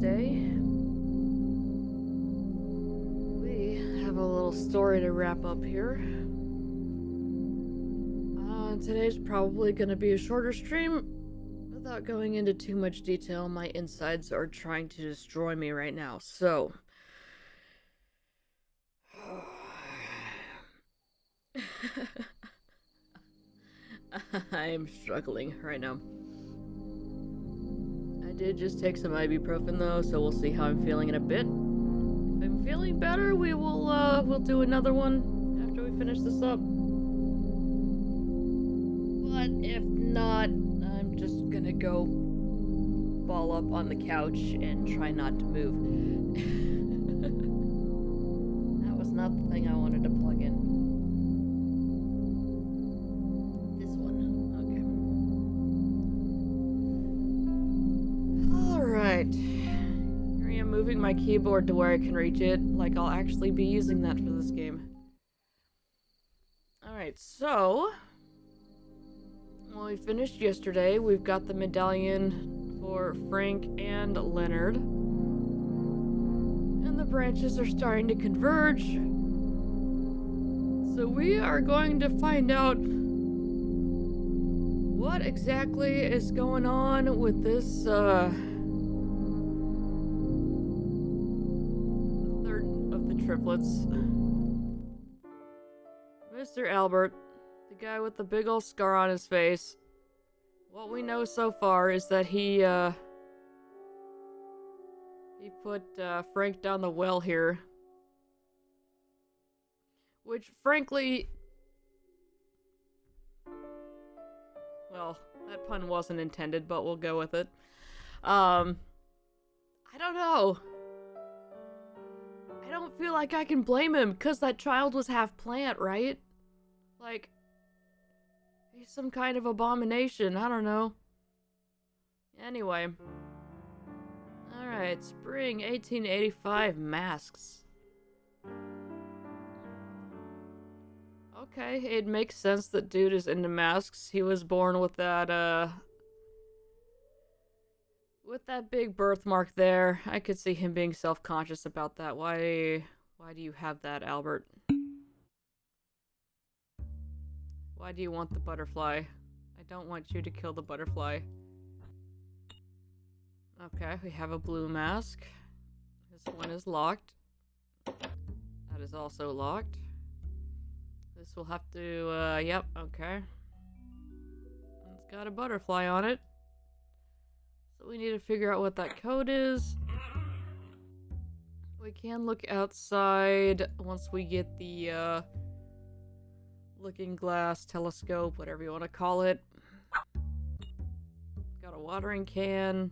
Tuesday. We have a little story to wrap up here. Today's probably going to be a shorter stream. Without going into too much detail, my insides are trying to destroy me right now, so... I'm struggling right now. I did just take some ibuprofen though, so we'll see how I'm feeling in a bit. If I'm feeling better, we'll do another one after we finish this up. But if not, I'm just gonna go ball up on the couch and try not to move. That was not the thing I wanted to plug in. This one. Okay. Alright. Here I am moving my keyboard to where I can reach it, like I'll actually be using that for this game. Alright, so... Well, we finished yesterday. We've got the medallion for Frank and Leonard. And the branches are starting to converge. So we are going to find out what exactly is going on with this, third of the triplets. Mr. Albert. The guy with the big ol' scar on his face. What we know so far is that he put Frank down the well here. Which, frankly... Well, that pun wasn't intended, but we'll go with it. I don't know. I don't feel like I can blame him, because that child was half plant, right? Like... He's some kind of abomination, I don't know. Anyway. Alright, spring 1885 masks. Okay, it makes sense that dude is into masks. He was born with that, with that big birthmark there. I could see him being self-conscious about that. Why do you have that, Albert? Why do you want the butterfly? I don't want you to kill the butterfly. Okay, we have a blue mask. This one is locked. That is also locked. This will have to, yep, okay. It's got a butterfly on it. So we need to figure out what that code is. We can look outside once we get the, looking glass, telescope, whatever you want to call it. Got a watering can.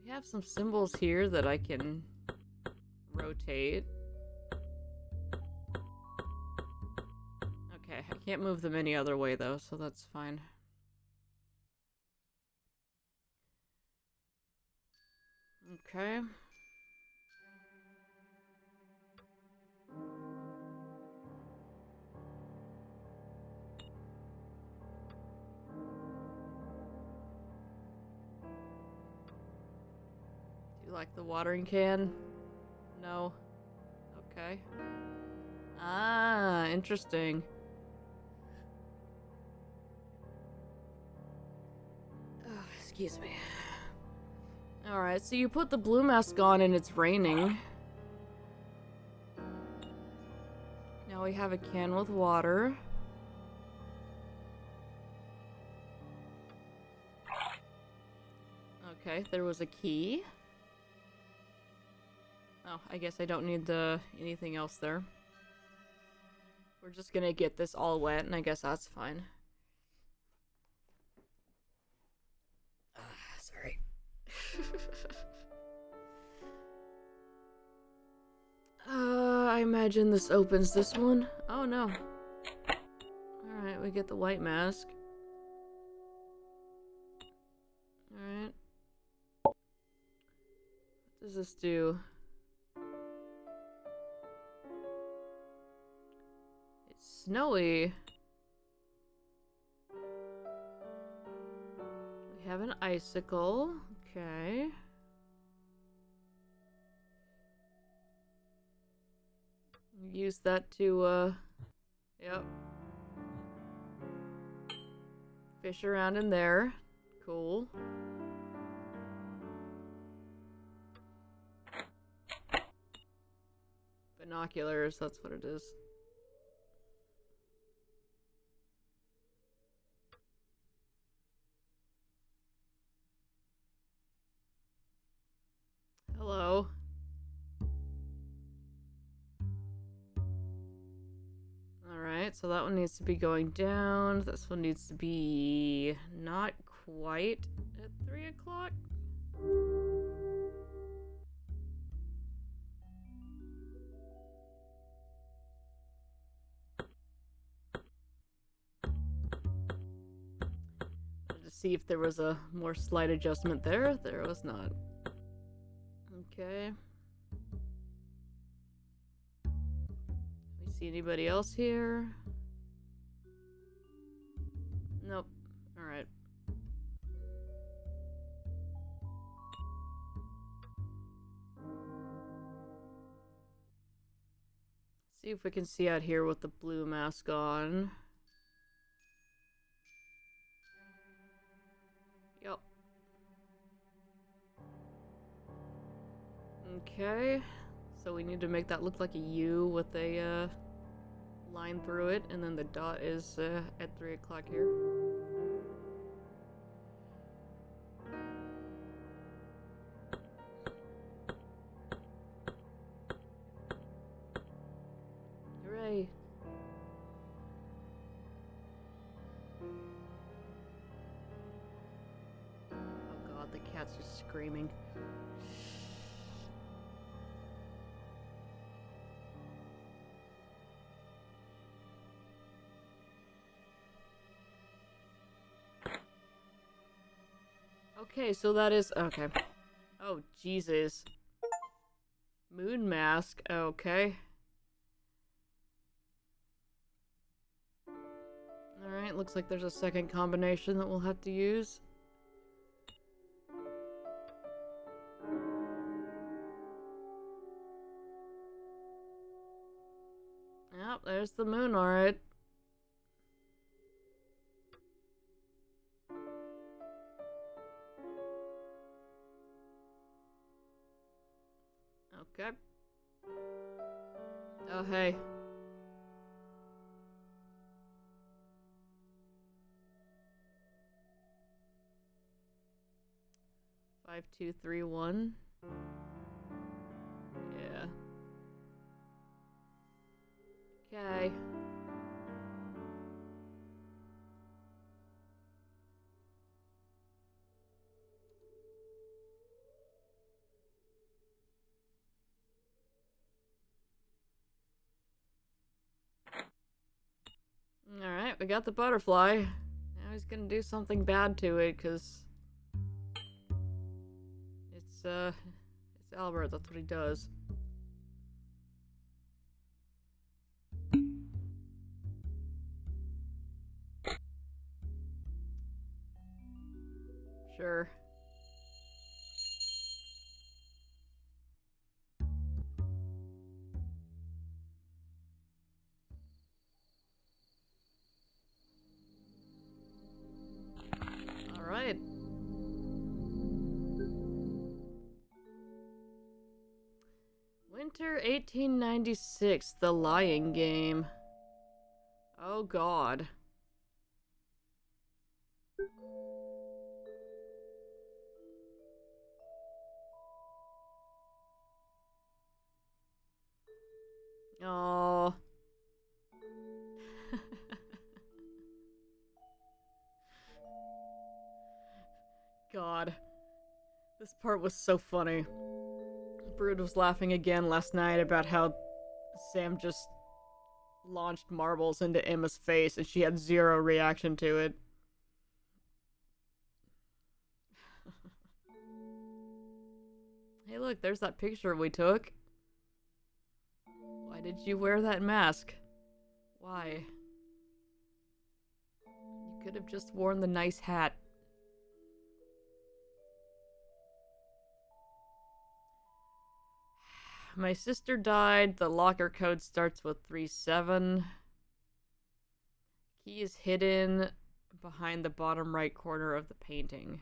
We have some symbols here that I can rotate. Okay, I can't move them any other way though, so that's fine. Okay. You like the watering can? No. Okay. Ah, interesting. Oh, excuse me. Alright, so you put the blue mask on and it's raining. Now we have a can with water. Okay, there was a key. Oh, I guess I don't need anything else there. We're just gonna get this all wet, and I guess that's fine. Sorry. I imagine this opens this one. Oh no. Alright, we get the white mask. Alright. What does this do? It's snowy. We have an icicle. Okay. use that to, yep. Fish around in there. Cool. Binoculars, that's what it is. Hello. Alright, so that one needs to be going down. This one needs to be not quite at 3 o'clock. To see if there was a more slight adjustment there. There was not. Okay. We see anybody else here? Nope. Alright. See if we can see out here with the blue mask on. Yep. Okay. So we need to make that look like a U with a line through it, and then the dot is at 3 o'clock here. Hooray. Oh god, the cat's just screaming. Okay, so that is... okay. Oh, Jesus. Moon mask, okay. Alright, looks like there's a second combination that we'll have to use. Yep, there's the moon, alright. Okay. Oh, hey. Five, 2, 3, 1. Yeah. Okay. Alright, we got the butterfly. Now he's gonna do something bad to it, because... it's Albert, that's what he does. Sure. Alright. Winter 1896, The Lying Game. Oh god. Oh. God. This part was so funny. Brood was laughing again last night about how Sam just launched marbles into Emma's face and she had zero reaction to it. Hey look, there's that picture we took. Why did you wear that mask? Why? You could have just worn the nice hat. My sister died. The locker code starts with 37. Key is hidden behind the bottom right corner of the painting.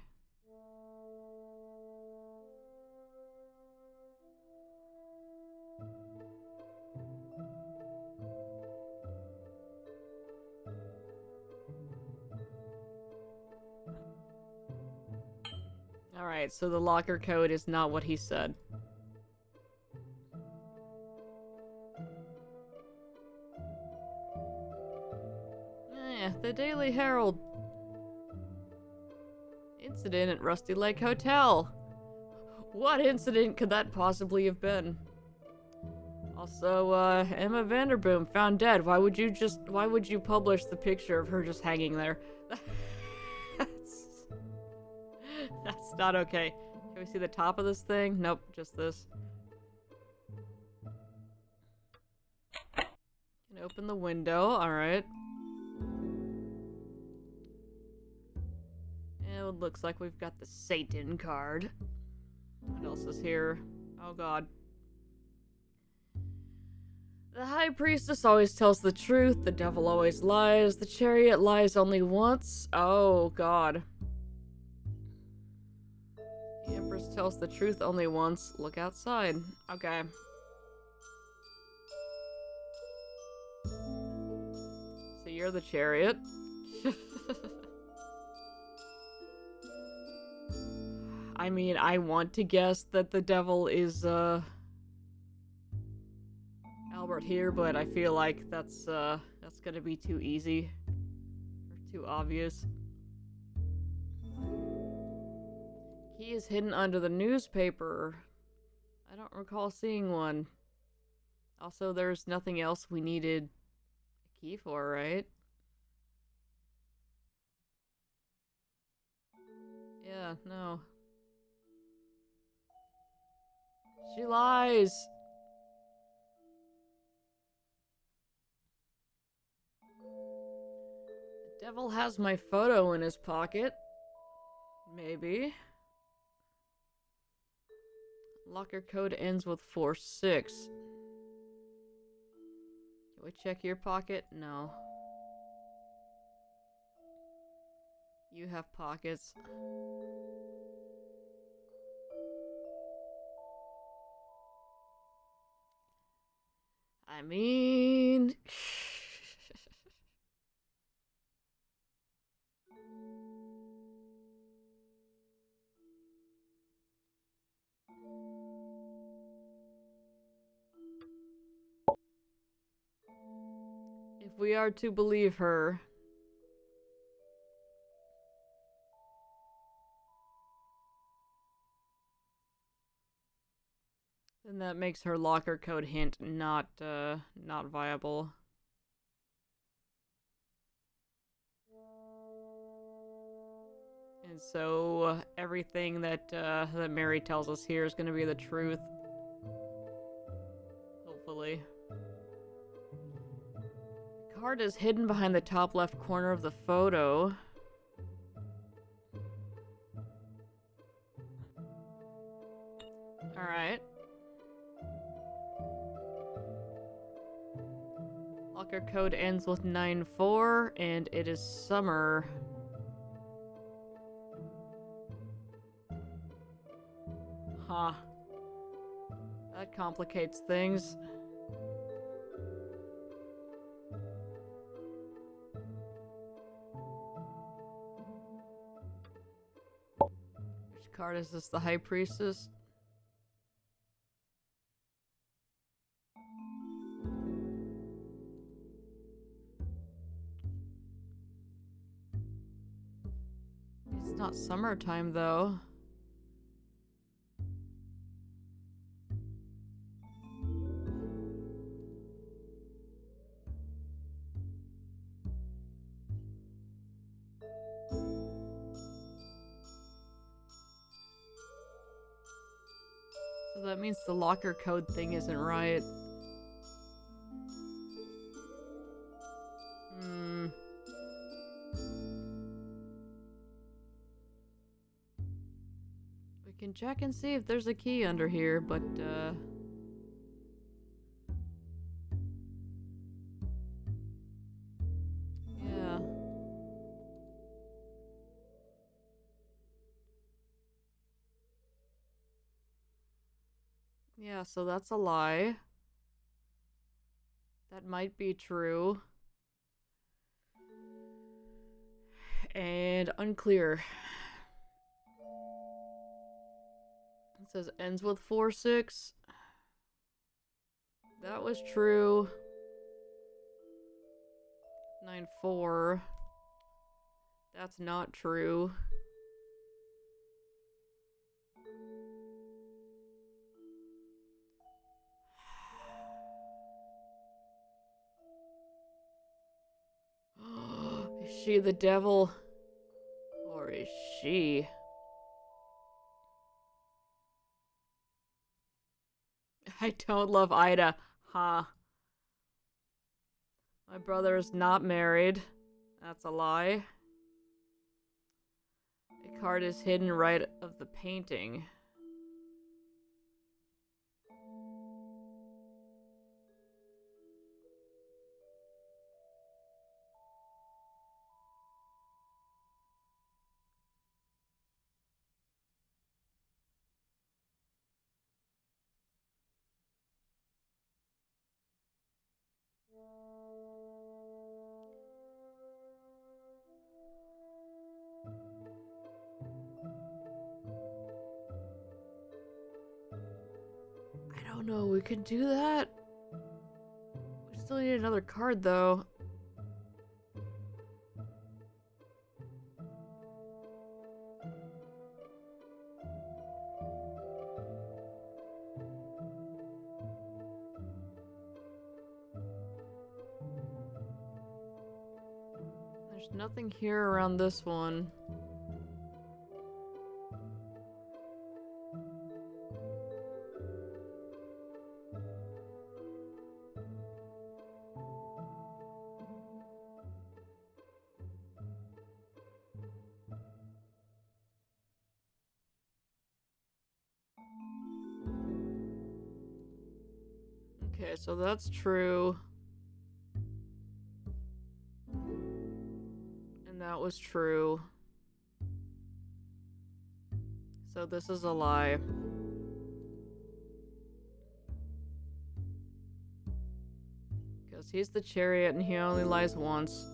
Alright, so the locker code is not what he said. The Daily Herald. Incident at Rusty Lake Hotel. What incident could that possibly have been? Also, Emma Vanderboom found dead. Why would you publish the picture of her just hanging there? That's not okay. Can we see the top of this thing? Nope, just this. Can open the window, alright. It looks like we've got the Satan card. What else is here? Oh god. The High Priestess always tells the truth, the devil always lies, the chariot lies only once. Oh god. The Empress tells the truth only once. Look outside. Okay. So you're the chariot. I mean, I want to guess that the devil is, Albert here, but I feel like that's gonna be too easy. Or too obvious. Key is hidden under the newspaper. I don't recall seeing one. Also, there's nothing else we needed a key for, right? Yeah, no. She lies! The devil has my photo in his pocket. Maybe. Locker code ends with 46. Can we check your pocket? No. You have pockets. I mean... if we are to believe her... then that makes her locker code hint not viable. And so everything that that Mary tells us here is going to be the truth. Hopefully. The card is hidden behind the top left corner of the photo. Alright. Locker code ends with 94, and it is summer. Huh. That complicates things. Which card is this? The High Priestess? It's not summertime, though. So that means the locker code thing isn't right. We can check and see if there's a key under here, but, Yeah, so that's a lie. That might be true. And unclear. It says ends with 4-6. That was true. 9-4. That's not true. Is she the devil? Or is she? I don't love Ida. Huh. My brother is not married. That's a lie. A card is hidden right of the painting. I don't know, we could do that? We still need another card, though. There's nothing here around this one. Okay, so that's true. And that was true. So this is a lie. Because he's the chariot and he only lies once.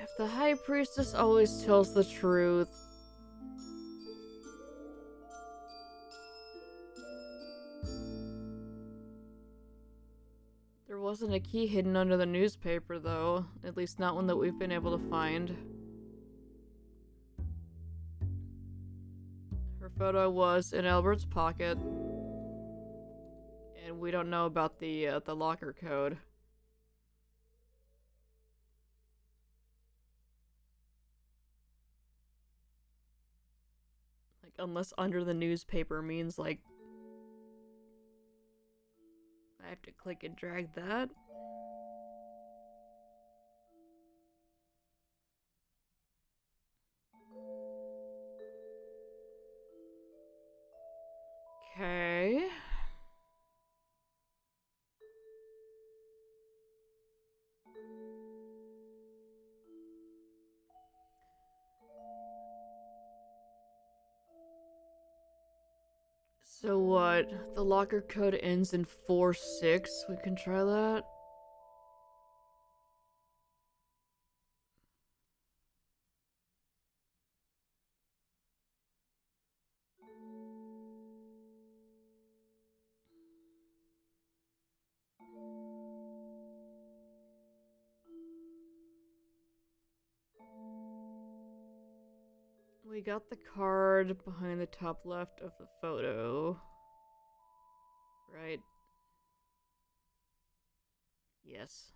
If the High Priestess always tells the truth... There wasn't a key hidden under the newspaper, though. At least not one that we've been able to find. Her photo was in Albert's pocket. And we don't know about the locker code. Like, unless under the newspaper means, like... I have to click and drag that. Okay. So what? The locker code ends in 4-6. We can try that. We got the card behind the top left of the photo. Right? Yes.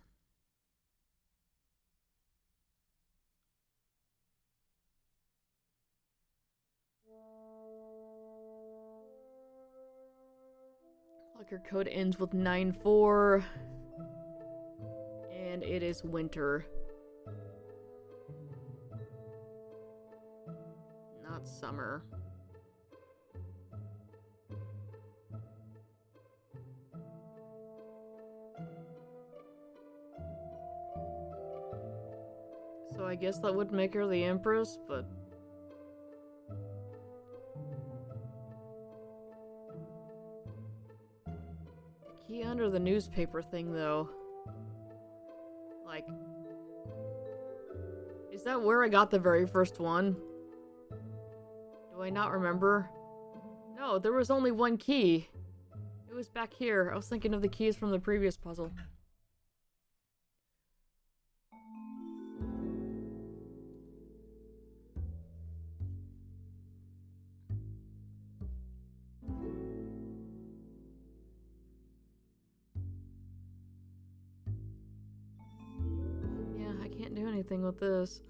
Locker code ends with 9-4. And it is winter. Not summer. So I guess that would make her the Empress, but... the newspaper thing, though. Like, is that where I got the very first one? Do I not remember? No, there was only one key. It was back here. I was thinking of the keys from the previous puzzle. Yeah, I can't do anything with this.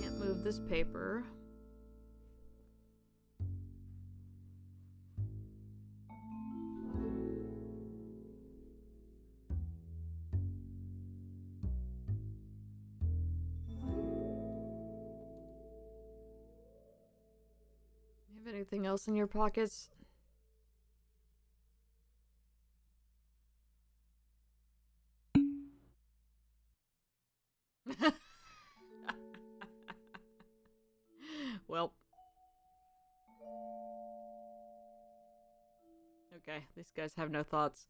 Can't move this paper. You have anything else in your pockets? Well. Okay, these guys have no thoughts.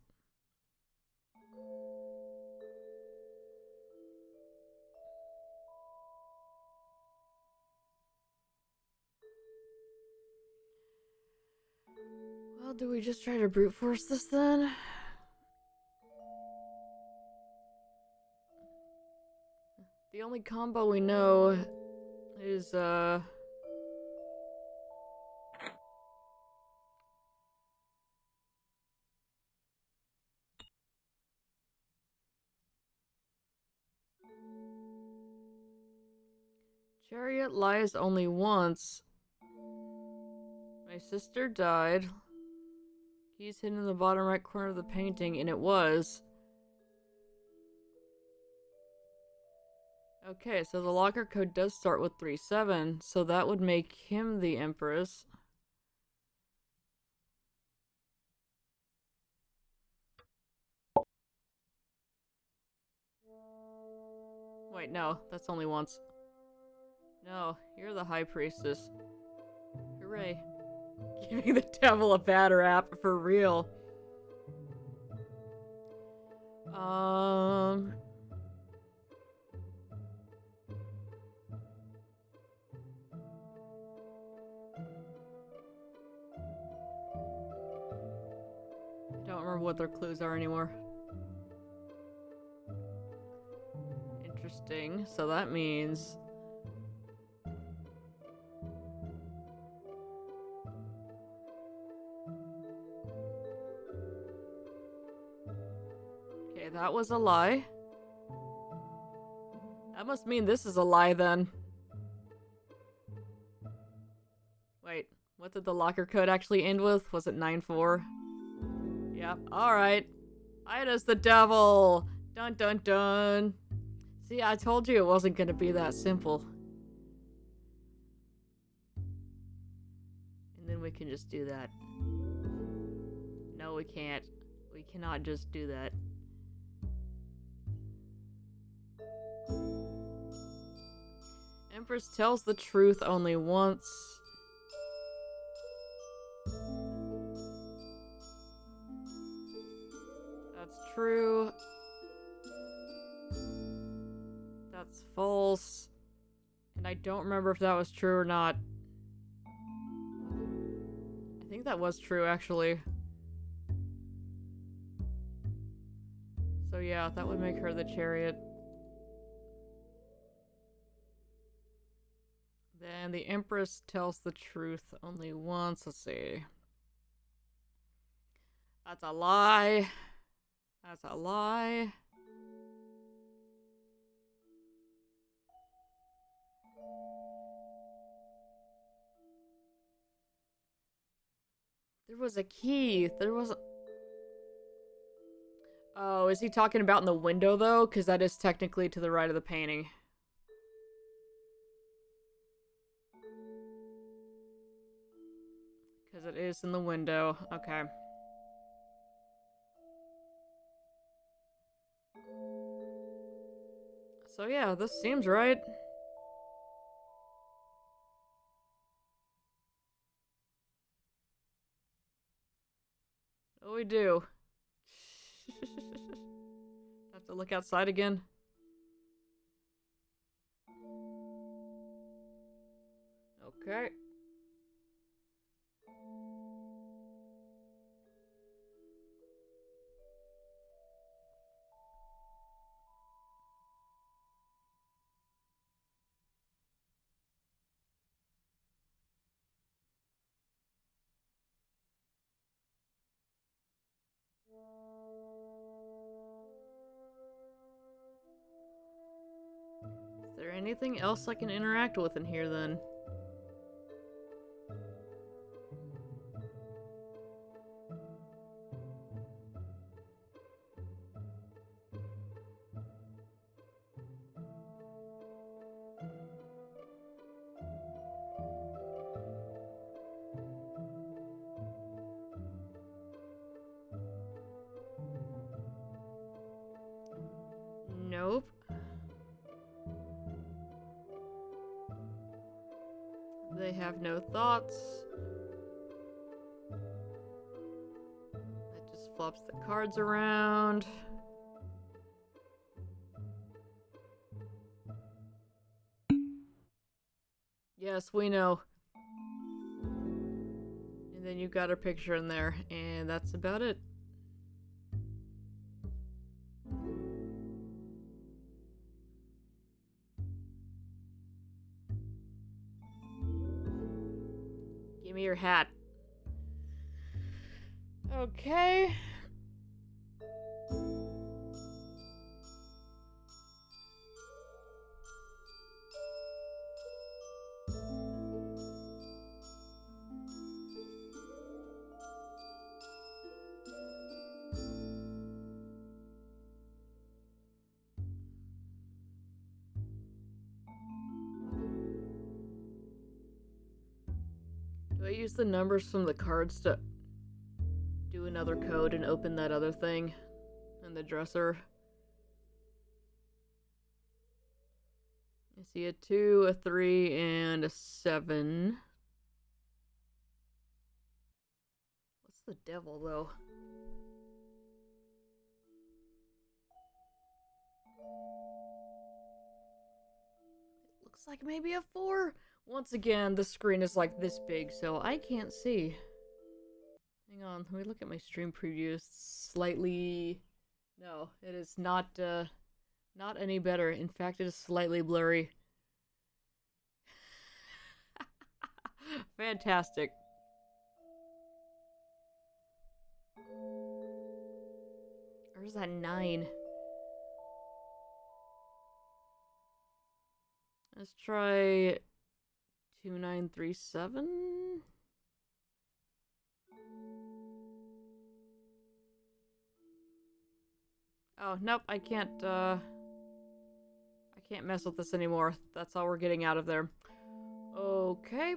Well, do we just try to brute force this then? The only combo we know is, Chariot lies only once. My sister died. Keys hidden in the bottom right corner of the painting, and it was. Okay, so the locker code does start with 37, so that would make him the Empress. Wait, no, that's only once. No, you're the High Priestess. Hooray. Giving the devil a bad rap, for real. I don't remember what their clues are anymore. Interesting. So that means... Okay, that was a lie. That must mean this is a lie then. Wait, what did the locker code actually end with? Was it 9-4? Yep, alright. Ida's the devil! Dun dun dun! See, I told you it wasn't gonna be that simple. And then we can just do that. No, we can't. We cannot just do that. Empress tells the truth only once. That's true. That's false. And I don't remember if that was true or not. I think that was true, actually. So yeah, that would make her the chariot. Then the Empress tells the truth only once. Let's see. That's a lie. That's a lie. There was a key. There was a... Oh, is he talking about in the window, though? Because that is technically to the right of the painting. Because it is in the window. Okay. So yeah, this seems right. What do we do? Have to look outside again. Okay. Is there anything else I can interact with in here then? Nope. They have no thoughts. It just flops the cards around. Yes, we know. And then you got her picture in there, and that's about it. Give me your hat. Okay. Do I use the numbers from the cards to do another code and open that other thing in the dresser? I see a 2, a 3, and a 7. What's the devil, though? It looks like maybe a 4. Once again, the screen is like this big, so I can't see. Hang on, let me look at my stream preview. It's slightly... No, it is not any better. In fact, it is slightly blurry. Fantastic. Or is that 9? Let's try 2937. Oh, nope, I can't mess with this anymore. That's all we're getting out of there. Okay.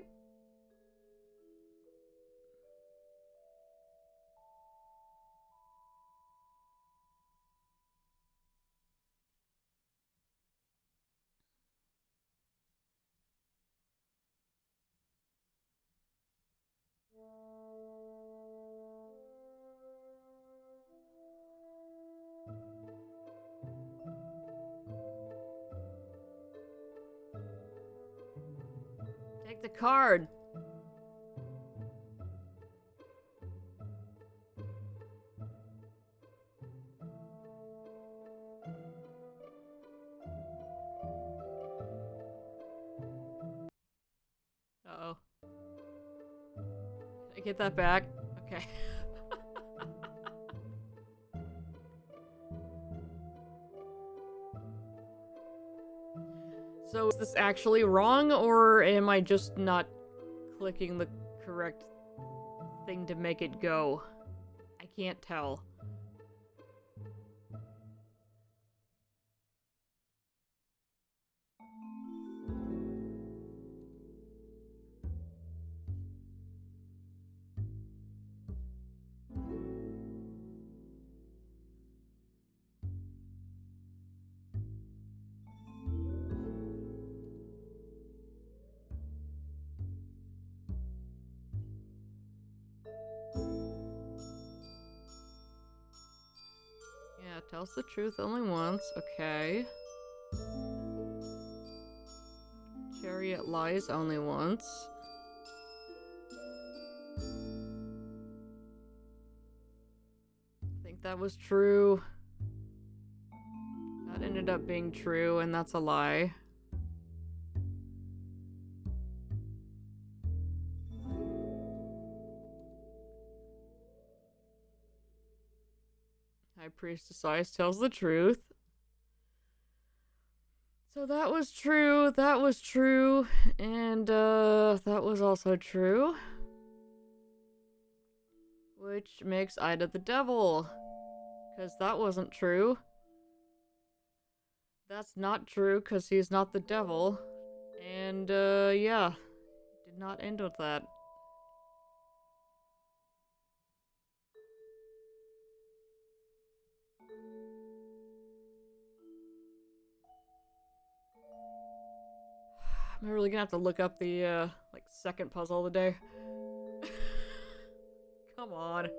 Take the card. Uh-oh. Can I get that back? Okay. So is this actually wrong, or am I just not clicking the correct thing to make it go? I can't tell. Yeah, tells the truth only once. Okay. Chariot lies only once. I think that was true. That ended up being true, and that's a lie. High Priestess Eyes tells the truth. So that was true, and that was also true. Which makes Ida the devil. Because that wasn't true. That's not true, because he's not the devil. And, yeah. Did not end with that. I'm really gonna have to look up the, like, second puzzle of the day. Come on.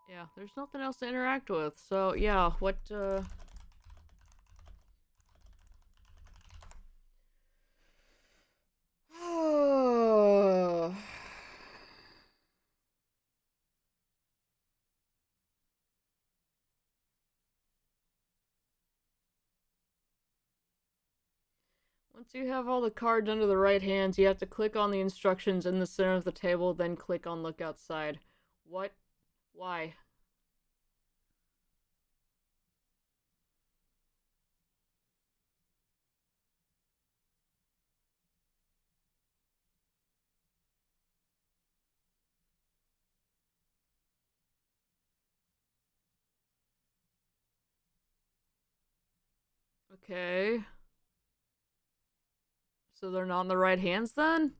Yeah, there's nothing else to interact with. So, yeah, what, Once you have all the cards under the right hands, you have to click on the instructions in the center of the table, then click on Look Outside. What? Why? Okay. So they're not in the right hands then?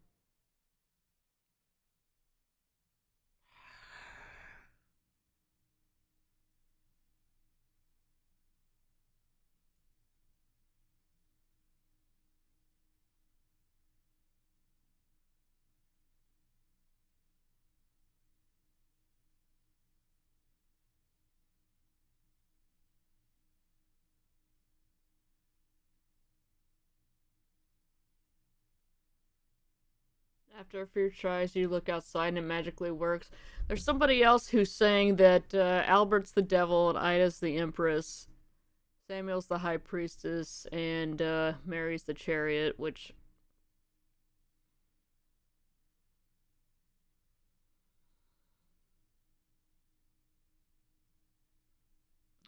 After a few tries, you look outside and it magically works. There's somebody else who's saying that Albert's the devil and Ida's the empress. Samuel's the high priestess and Mary's the chariot, which...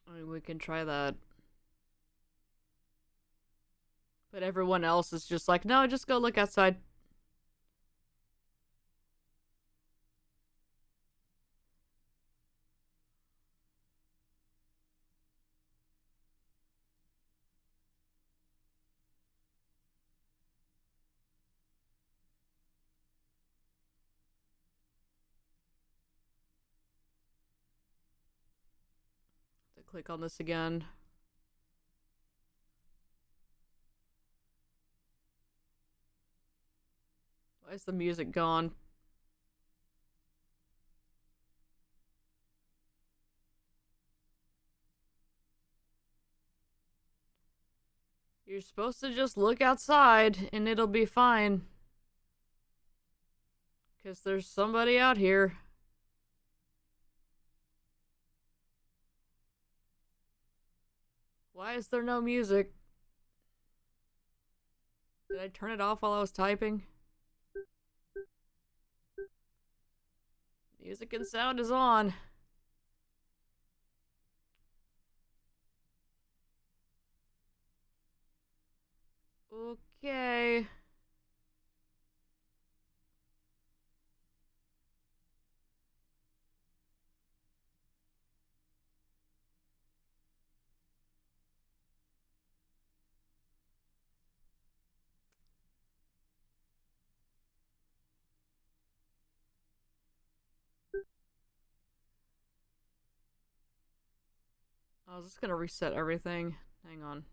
I mean, we can try that. But everyone else is just like, no, just go look outside. To click on this again. Why is the music gone? You're supposed to just look outside and it'll be fine. Because there's somebody out here. Why is there no music? Did I turn it off while I was typing? Music and sound is on. Okay. I was just gonna reset everything. Hang on.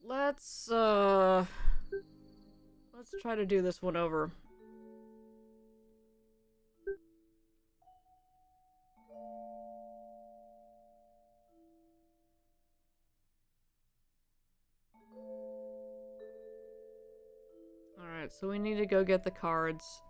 Let's try to do this one over. Alright, so we need to go get the cards.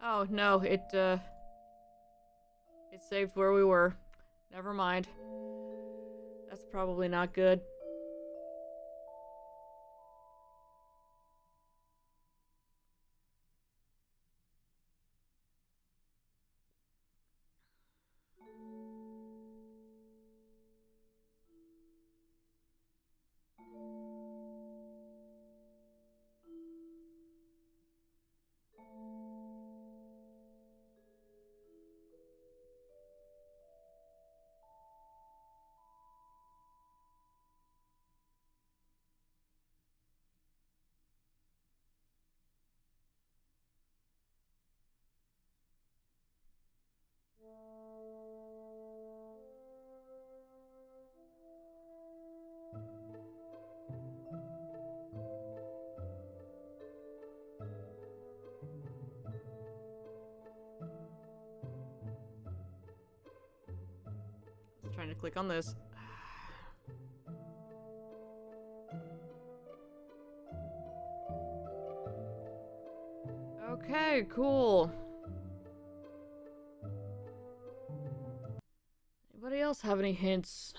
Oh, no, it saved where we were. Never mind. That's probably not good. Just trying to click on this. Okay, cool. Anybody else have any hints?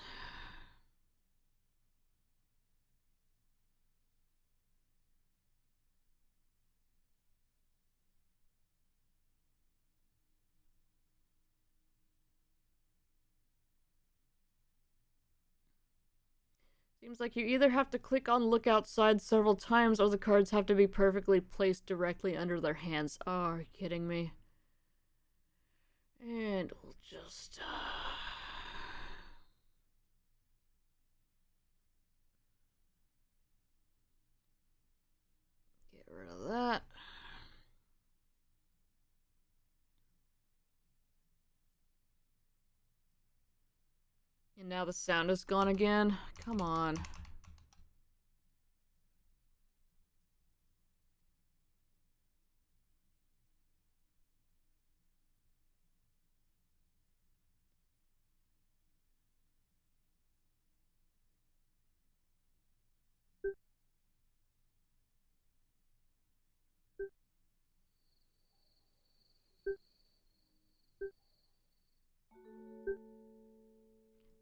Seems like you either have to click on look outside several times or the cards have to be perfectly placed directly under their hands. Oh, are you kidding me? And we'll just... get rid of that. And now the sound is gone again. Come on.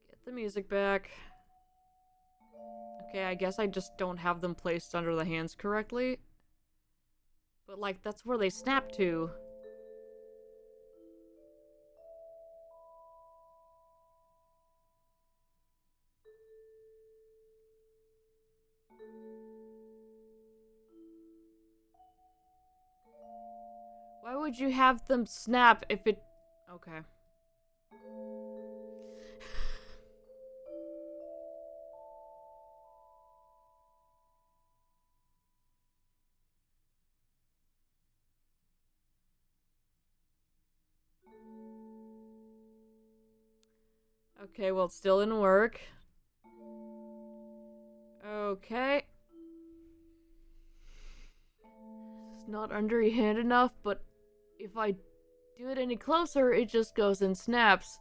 Get the music back. Okay, I guess I just don't have them placed under the hands correctly. But, like, that's where they snap to. Why would you have them snap if it... Okay. Okay, well, it still didn't work. Okay. It's not under your hand enough, but if I do it any closer, it just goes and snaps.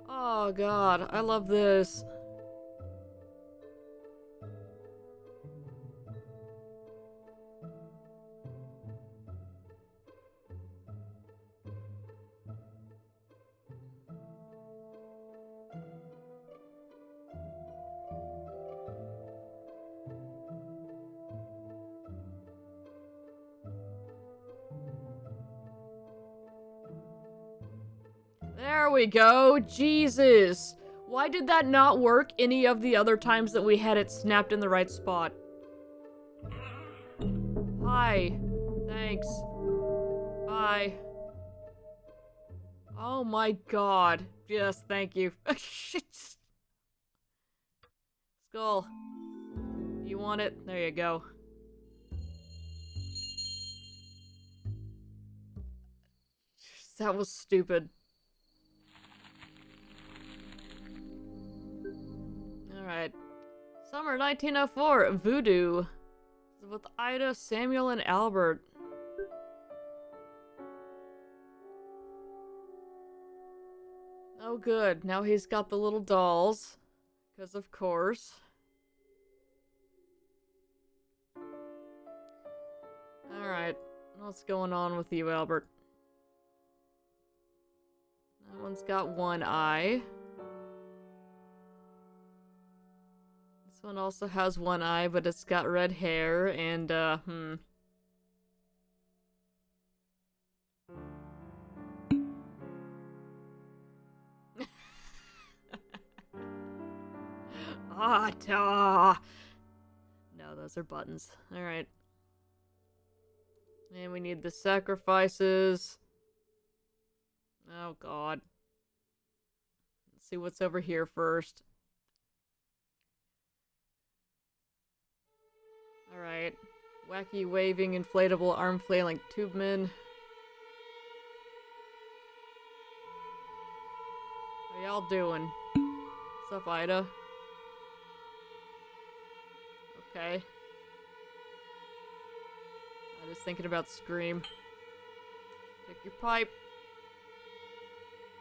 Oh god, I love this. There we go. Jesus. Why did that not work any of the other times that we had it snapped in the right spot? Hi. Thanks. Bye. Oh my god. Yes, thank you. Skull. You want it? There you go. That was stupid. Alright. Summer 1904, Voodoo. With Ida, Samuel, and Albert. Oh good, now he's got the little dolls. Because of course. Alright, what's going on with you, Albert? That one's got one eye. This one also has one eye, but it's got red hair and, Ah, duh. No, those are buttons. Alright. And we need the sacrifices. Oh, God. Let's see what's over here first. Alright. Wacky waving inflatable arm flailing tubeman. How y'all doing? What's up, Ida? Okay. I was thinking about Scream. Take your pipe.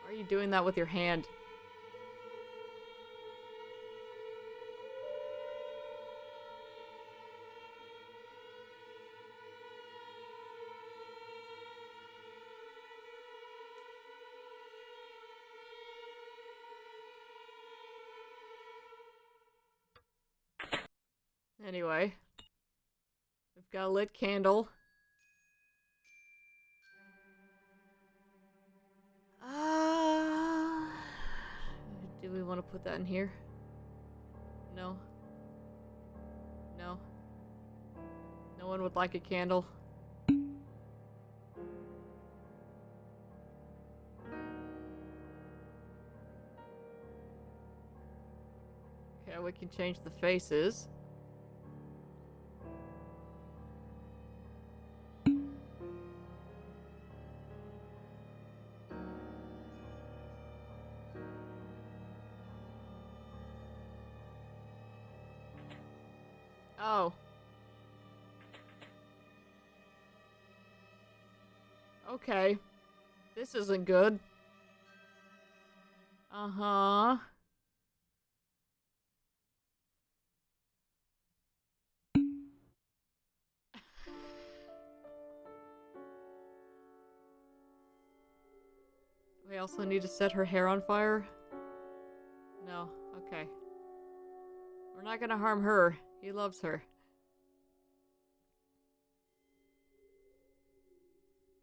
Why are you doing that with your hand? Anyway. We've got a lit candle. Do we want to put that in here? No. No. No one would like a candle. Okay, we can change the faces. Oh. Okay. This isn't good. Uh-huh. We also need to set her hair on fire? No. Okay. We're not gonna harm her. He loves her.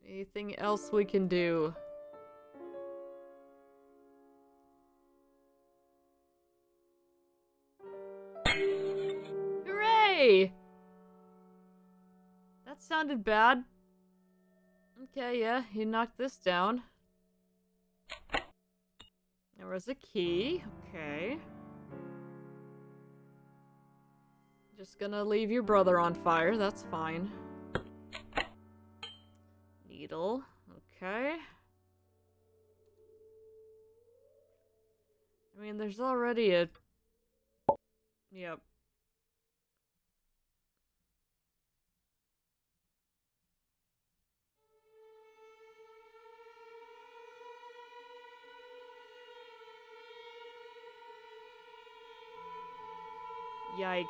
Anything else we can do? Hooray! That sounded bad. Okay, yeah, he knocked this down. There was a key. Okay. Just gonna leave your brother on fire. That's fine. Needle. Okay. I mean, there's already a... Yep. Yikes.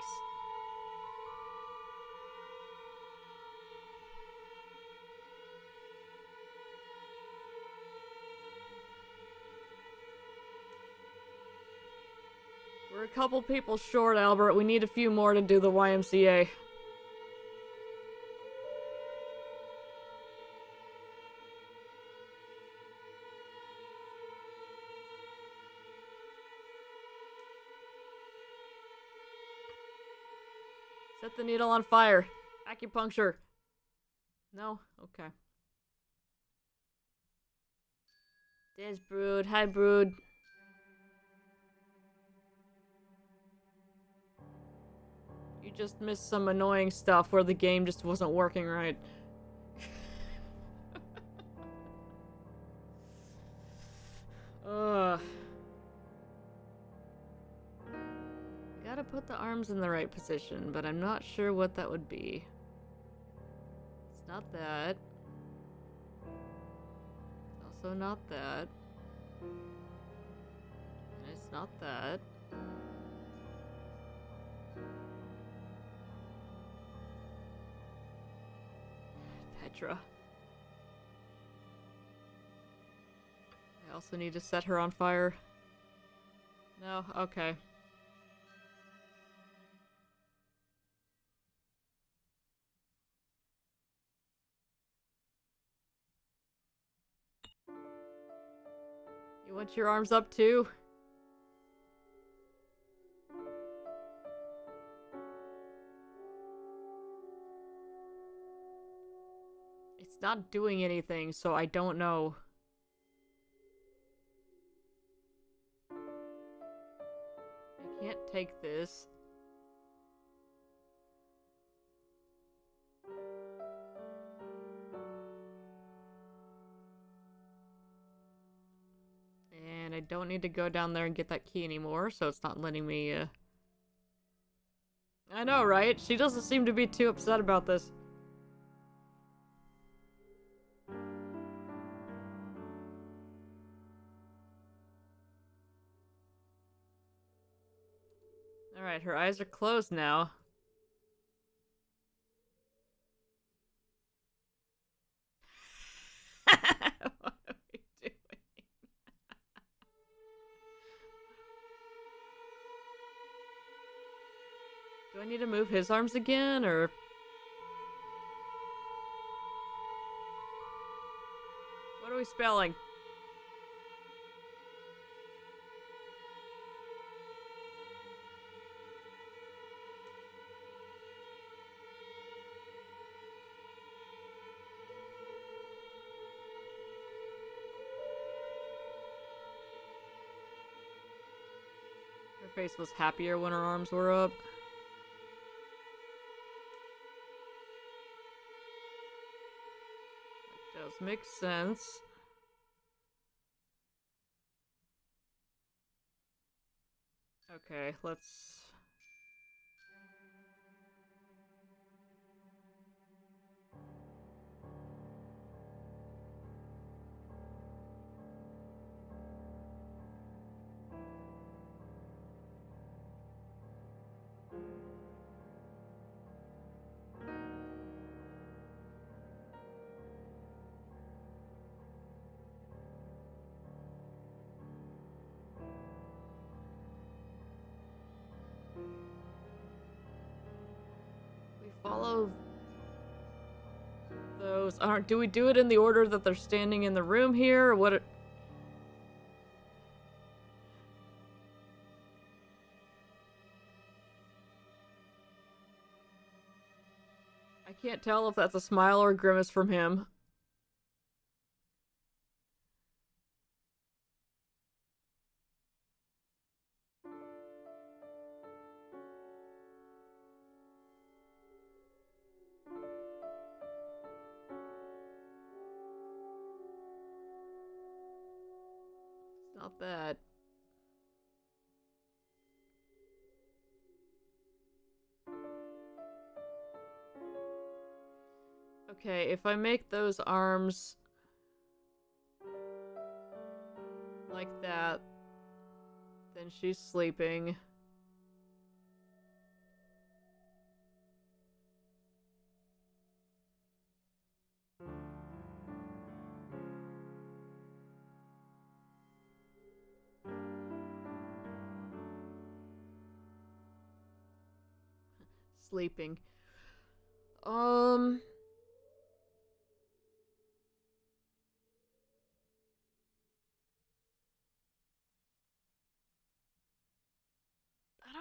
We're a couple people short, Albert. We need a few more to do the YMCA. Set the needle on fire. Acupuncture. No? Okay. There's Brood. Hi, Brood. You just missed some annoying stuff where the game just wasn't working right. Ugh. I gotta put the arms in the right position, but I'm not sure what that would be. It's not that. It's also not that. And it's not that. Petra. I also need to set her on fire. No? Okay. You want your arms up too? It's not doing anything, so I don't know. I can't take this. And I don't need to go down there and get that key anymore, so it's not letting me, I know, right? She doesn't seem to be too upset about this. Alright, her eyes are closed now. What are we doing? Do I need to move his arms again, or... What are we spelling? Her face was happier when her arms were up. That does make sense. Okay, let's... follow those. Do we do it in the order that they're standing in the room here, or what? I can't tell if that's a smile or a grimace from him. It's not that. Okay, if I make those arms like that, then she's sleeping. Sleeping. I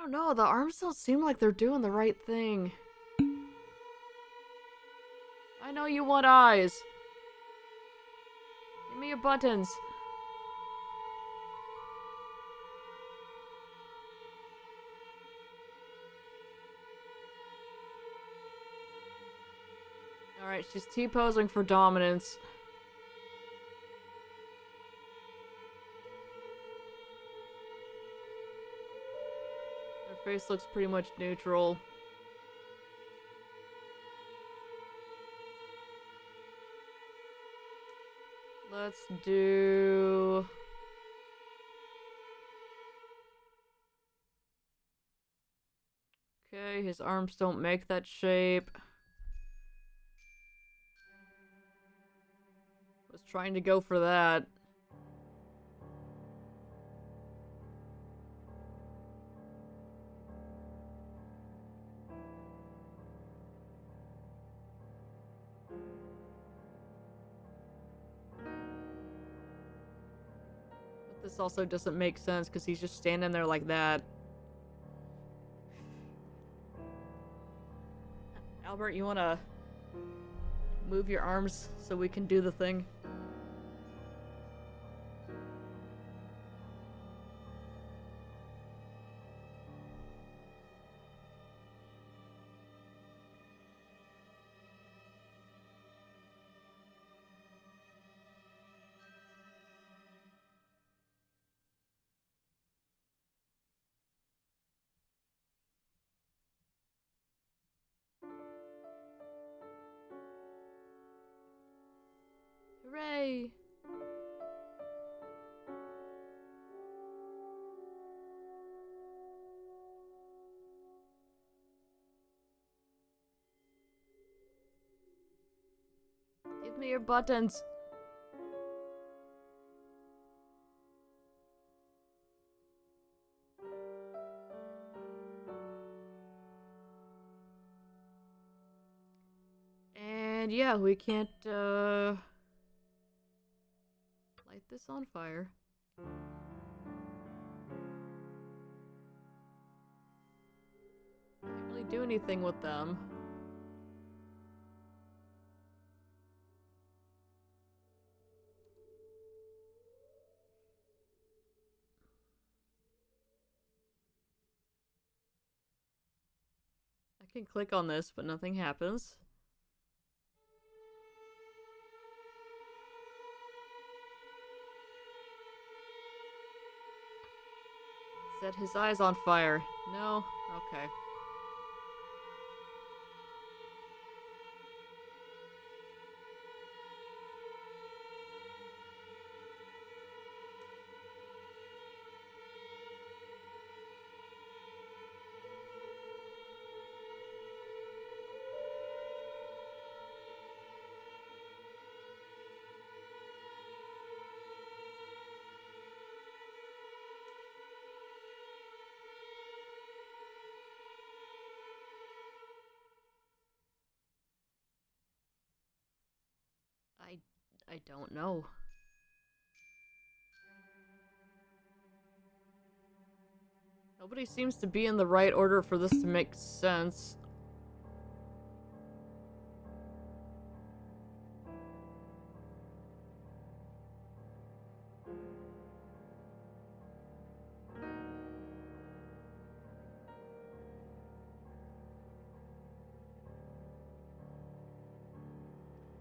don't know, the arms don't seem like they're doing the right thing. I know you want eyes. Give me your buttons. Alright, she's T-posing for dominance. Her face looks pretty much neutral. Let's do... Okay, his arms don't make that shape. Was trying to go for that. But this also doesn't make sense because he's just standing there like that. Albert, you wanna move your arms so we can do the thing? Hooray! Give me your buttons. And yeah, we can't, light this on fire. Can't really do anything with them. I can click on this, but nothing happens. Set his eyes on fire. No? Okay. I don't know. Nobody seems to be in the right order for this to make sense.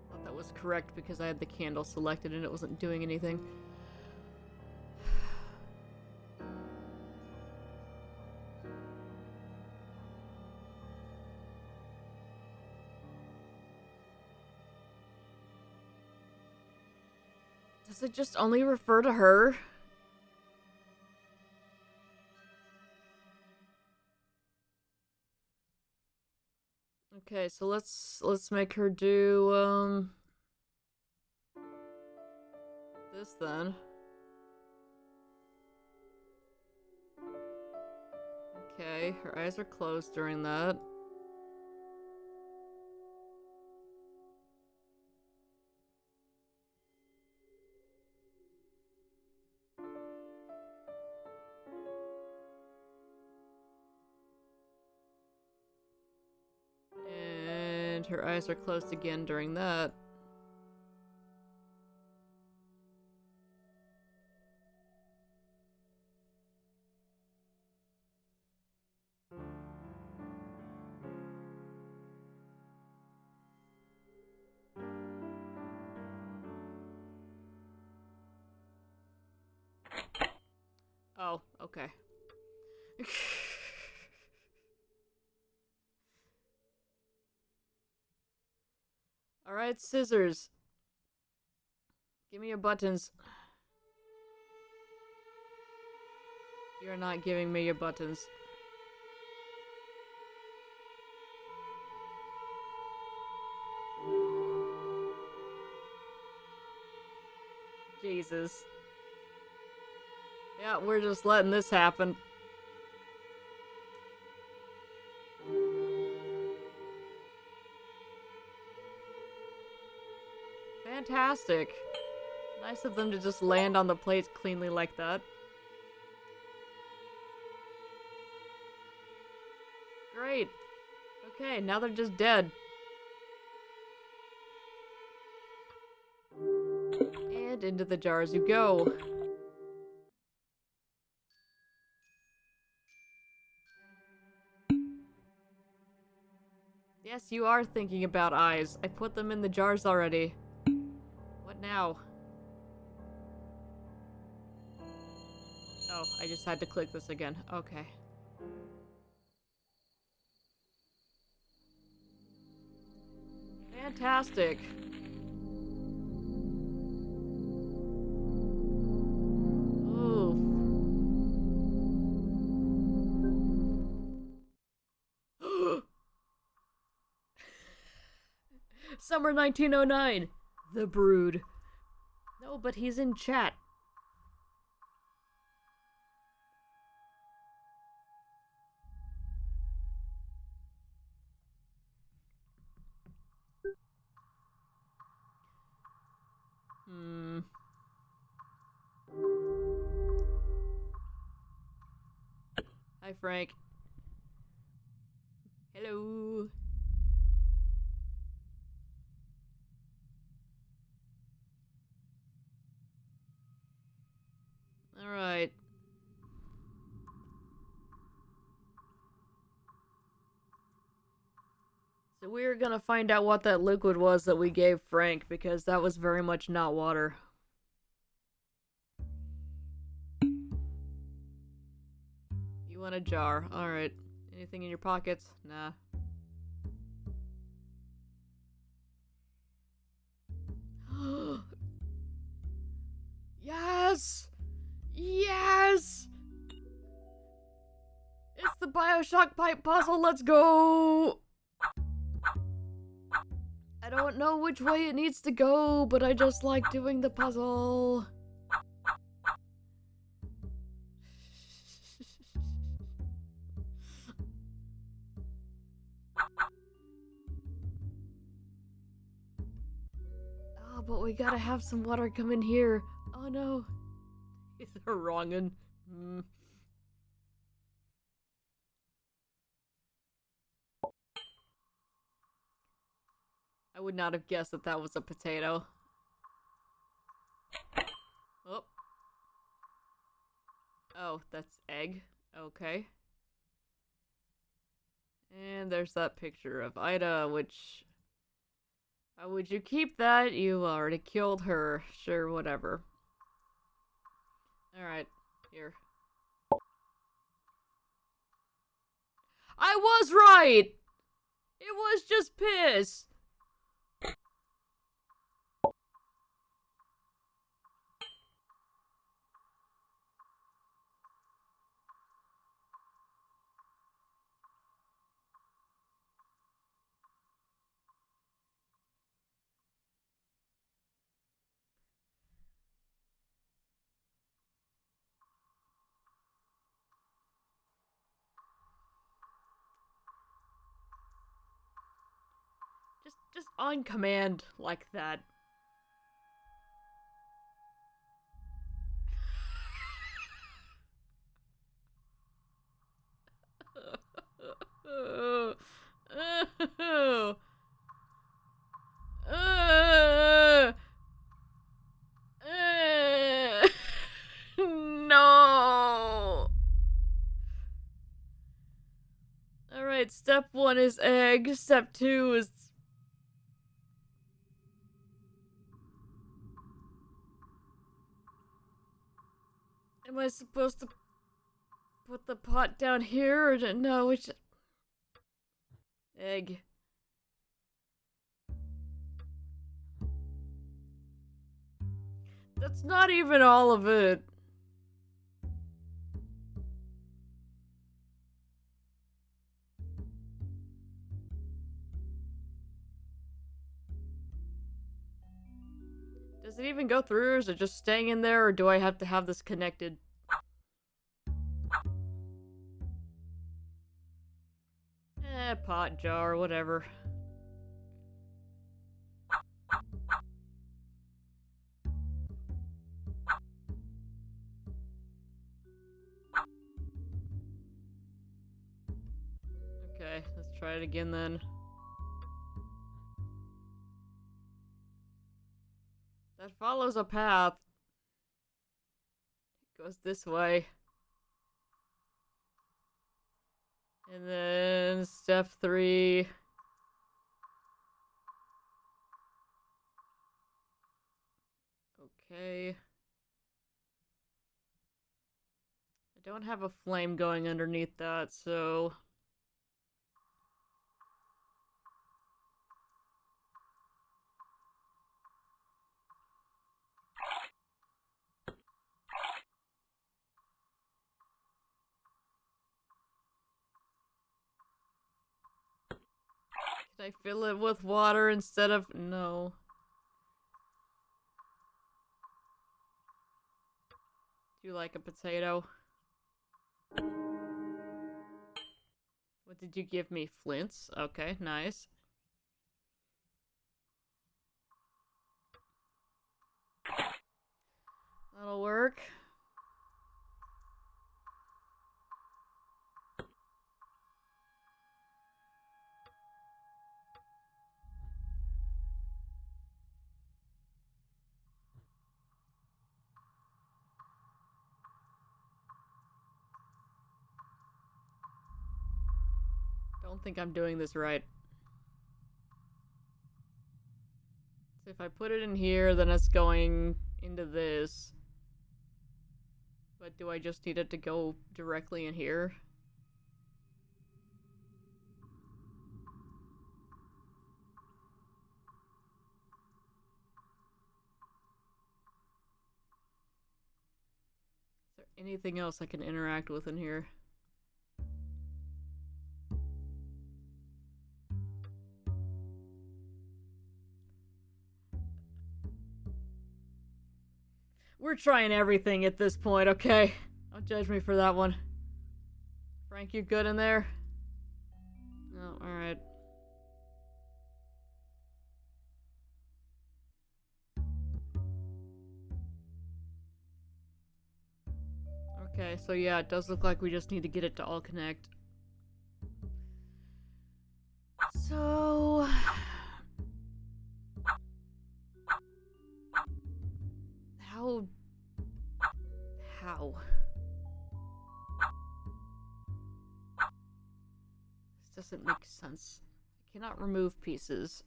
Thought that was correct because I had the candle selected and it wasn't doing anything. Does it just only refer to her? Okay, so let's make her do this then. Okay, her eyes are closed during that. And her eyes are closed again during that. Oh, okay. Alright, scissors. Give me your buttons. You're not giving me your buttons. Jesus. Yeah, we're just letting this happen. Fantastic. Nice of them to just land on the plates cleanly like that. Great. Okay, now they're just dead. And into the jars you go. Yes, you are thinking about eyes. I put them in the jars already. What now? Oh, I just had to click this again. Okay. Fantastic. Ooh. Summer 1909. The Brood. No, but he's in chat. Hi, Frank. Hello. Alright. So we're gonna find out what that liquid was that we gave Frank, because that was very much not water. You want a jar. Alright. Anything in your pockets? Nah. Yes! Yes! It's the Bioshock pipe puzzle, let's go! I don't know which way it needs to go, but I just like doing the puzzle. Oh, but we gotta have some water come in here. Oh no. Is there wrong one? I would not have guessed that that was a potato. Oh. Oh, that's egg. Okay. And there's that picture of Ida, which... How would you keep that? You already killed her. Sure, whatever. Alright, here. I was right! It was just piss! Just on command like that. Alright, step 1 is egg, step 2 is... Am I supposed to put the pot down here or no? It's... Egg. That's not even all of it. Does it even go through, or is it just staying in there, or do I have to have this connected? Pot jar, whatever. Okay, let's try it again then. That follows a path. It goes this way. And then step 3. Okay. I don't have a flame going underneath that, so... Can I fill it with water instead of... No. Do you like a potato? What did you give me? Flints? Okay, nice. That'll work. Don't think I'm doing this right. So if I put it in here, then it's going into this. But do I just need it to go directly in here? Is there anything else I can interact with in here? We're trying everything at this point, okay? Don't judge me for that one. Frank, you good in there? No, alright. Okay, so yeah, it does look like we just need to get it to all connect. So... How... This doesn't make sense. I cannot remove pieces.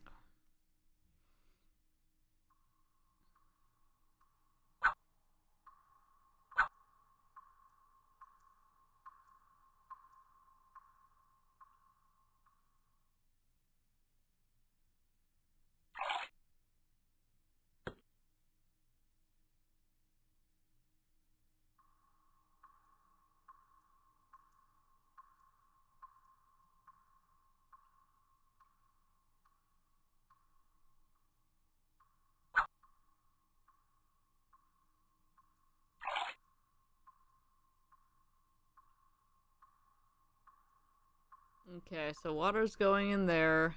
Okay, so water's going in there.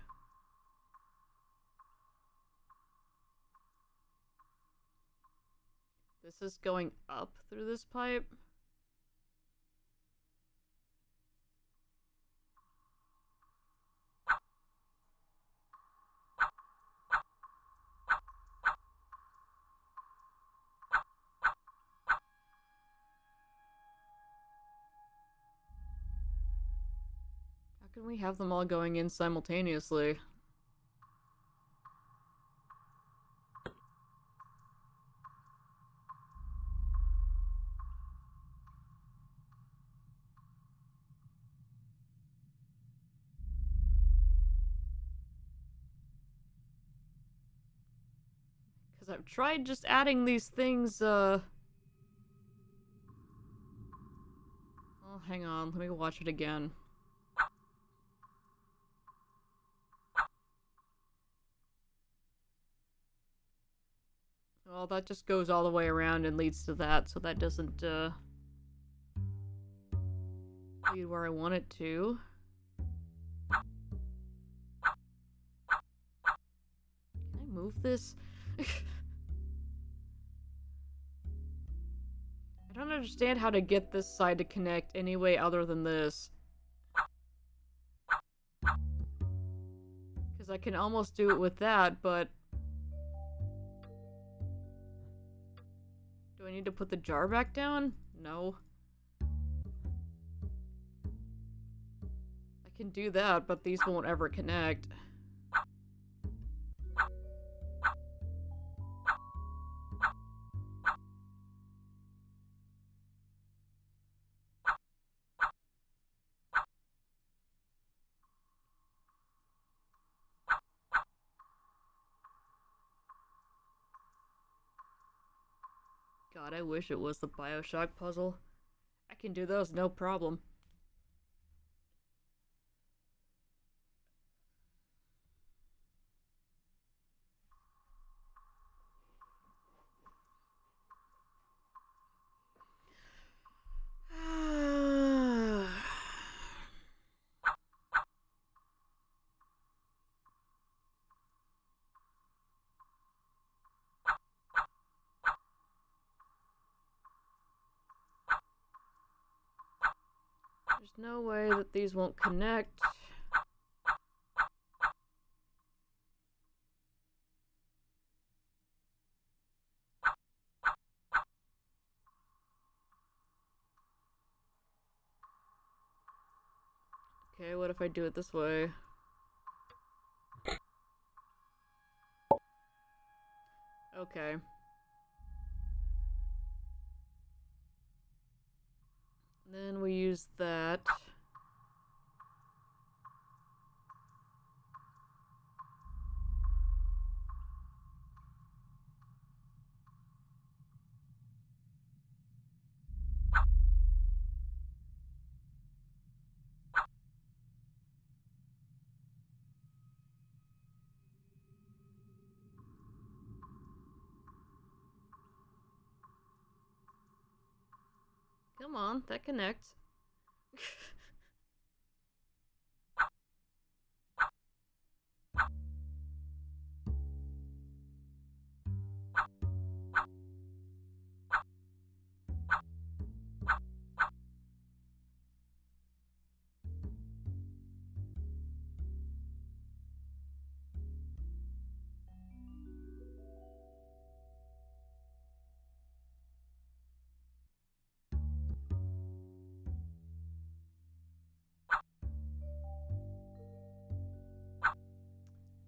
This is going up through this pipe. How can we have them all going in simultaneously? Because I've tried just adding these things, Oh, hang on. Let me watch it again. Well, that just goes all the way around and leads to that, so that doesn't, lead where I want it to. Can I move this? I don't understand how to get this side to connect any way other than this. Because I can almost do it with that, but... Do I need to put the jar back down? No. I can do that, but these won't ever connect. God, I wish it was the Bioshock puzzle. I can do those, no problem. There's no way that these won't connect. Okay, what if I do it this way? Okay. Then we use that. Come on, that connects.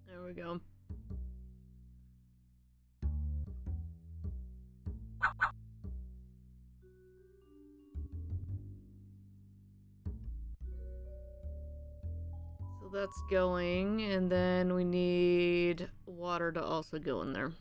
There we go. So that's going, and then we need water to also go in there.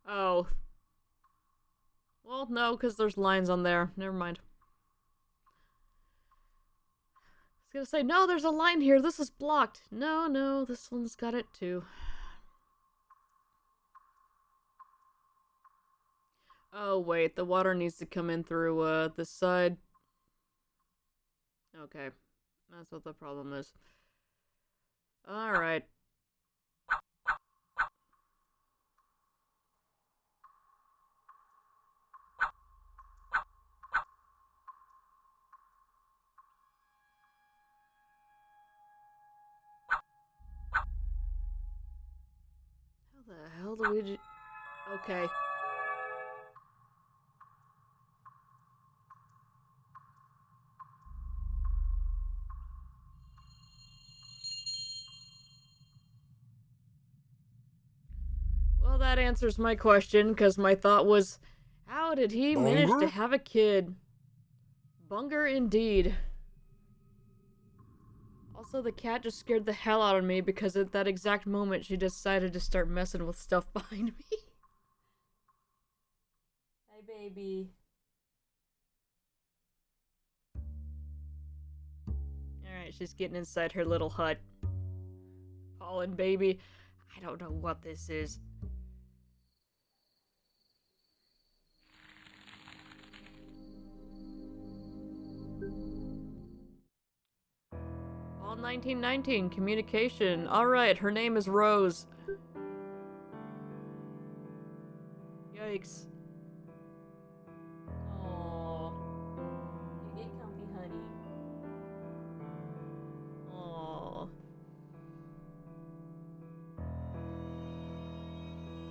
Oh. Well, no, because there's lines on there. Never mind. I was gonna say, no, there's a line here. This is blocked. No, no, this one's got it too. Oh, wait, the water needs to come in through, this side. Okay. That's what the problem is. Alright. How the hell do we do... Okay. Well, that answers my question, because my thought was, how did he manage to have a kid? Bunger indeed. Also, the cat just scared the hell out of me because at that exact moment she decided to start messing with stuff behind me. Hi, baby. Alright, she's getting inside her little hut. Pollen baby. I don't know what this is. All 1919 communication. Alright, her name is Rose. Yikes. Aww. You get comfy, honey. Aww.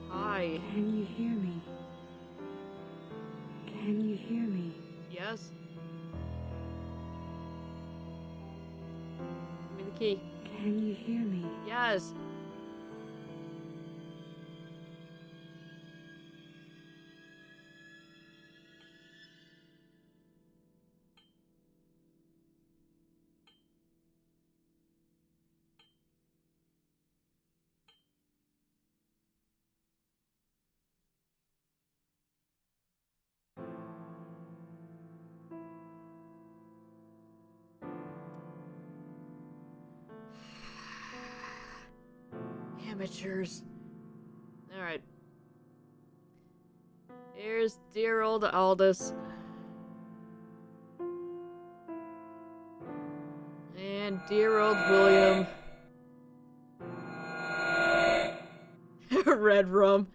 Hi. Can you hear me? Can you hear me? Yes? Give me the key. Can you hear me? Yes. Amateurs. Alright. Here's dear old Aldous. And dear old William. Red rum.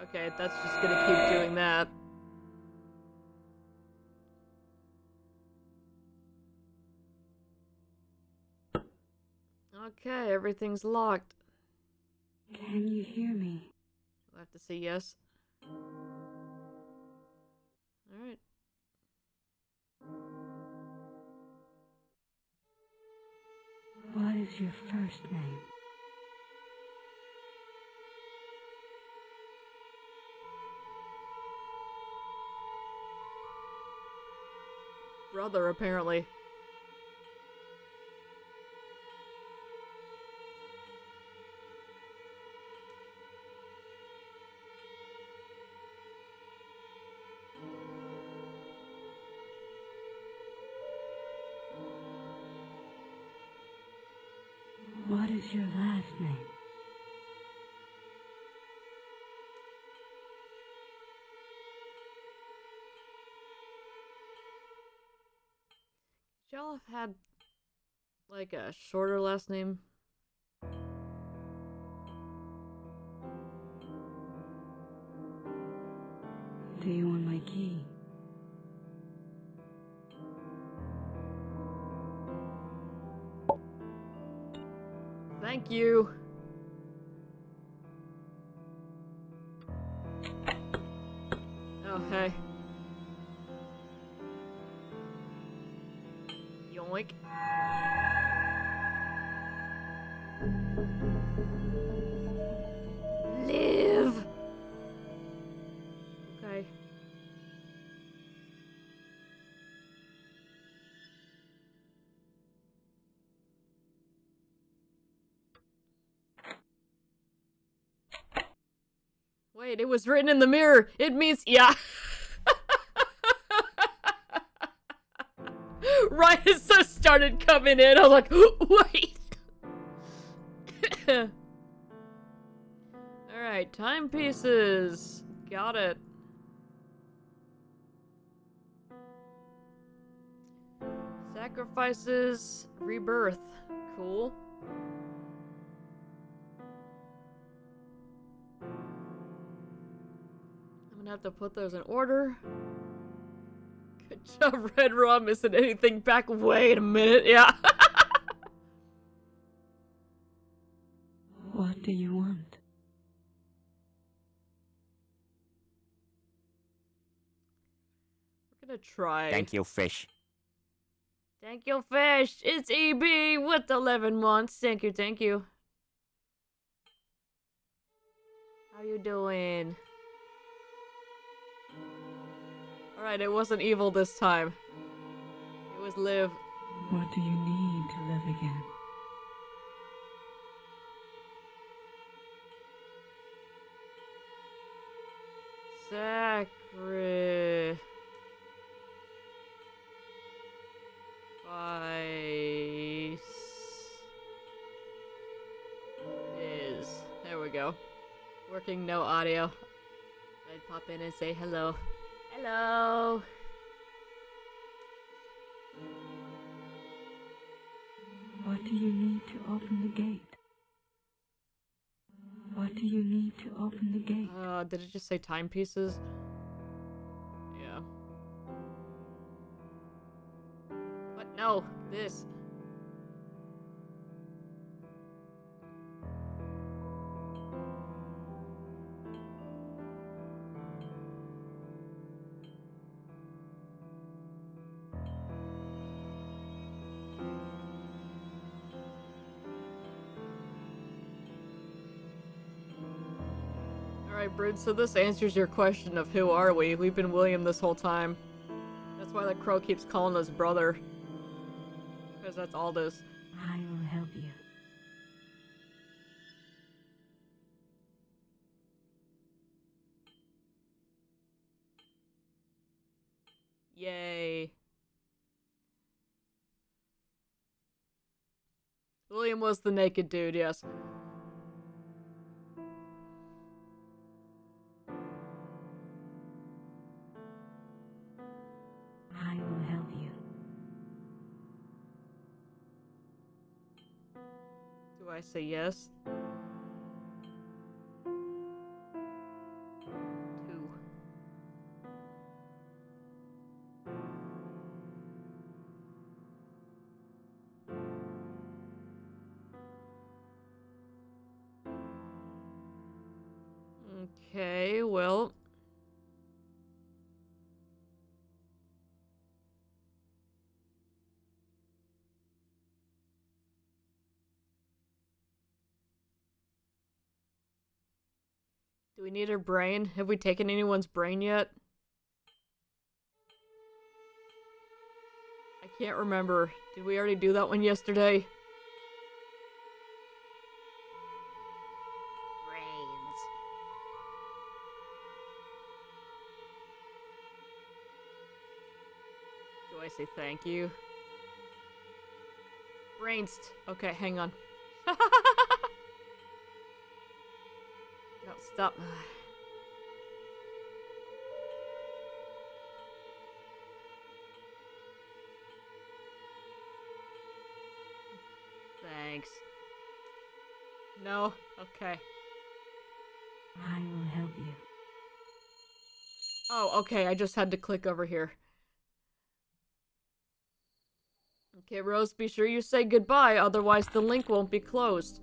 Okay, that's just gonna keep doing that. Okay, everything's locked. Can you hear me? We'll have to say yes. Alright. What is your first name? Brother, apparently. What is your last name? Could y'all have had, like, a shorter last name? Do you want my key? Thank you. Oh, hey. Yoink. Live! Okay. Wait, it was written in the mirror. It means, yeah. Right as I started coming in, I was like, wait. Alright, timepieces. Got it. Sacrifices rebirth. Cool. I'm gonna have to put those in order. Good job, Red Raw, missing anything back. Wait a minute, yeah. What do you want? We're gonna try. Thank you, fish. Thank you, fish. It's EB with 11 months. Thank you, thank you. How you doing? Alright, it wasn't evil this time. It was Liv. What do you need to live again? Sacrifice. There we go. Working, no audio. I'd pop in and say hello. Hello! What do you need to open the gate? What do you need to open the gate? Did it just say timepieces? Yeah. What? No! This. Alright, Brood, so this answers your question of who are we. We've been William this whole time. That's why the crow keeps calling us brother. Because that's Aldous. I will help you. Yay. William was the naked dude, yes. I will help you. Do I say yes? 2. Okay, well. Do we need her brain? Have we taken anyone's brain yet? I can't remember. Did we already do that one yesterday? Brains. Do I say thank you? Brains. Okay, hang on. No, stop. Thanks. No? Okay. I will help you. Oh, okay, I just had to click over here. Okay, Rose, be sure you say goodbye, otherwise the link won't be closed.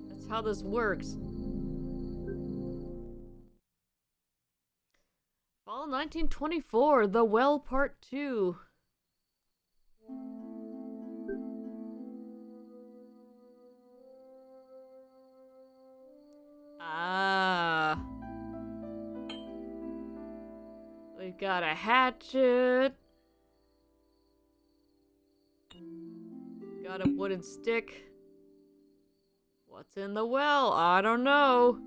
That's how this works. Fall 1924, The Well Part 2. Ah. We've got a hatchet. Got a wooden stick. What's in the well? I don't know.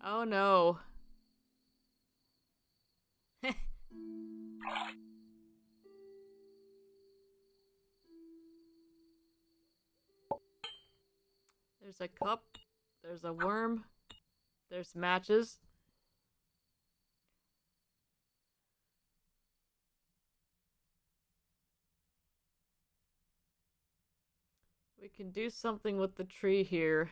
Oh no. There's a cup. There's a worm. There's matches. We can do something with the tree here.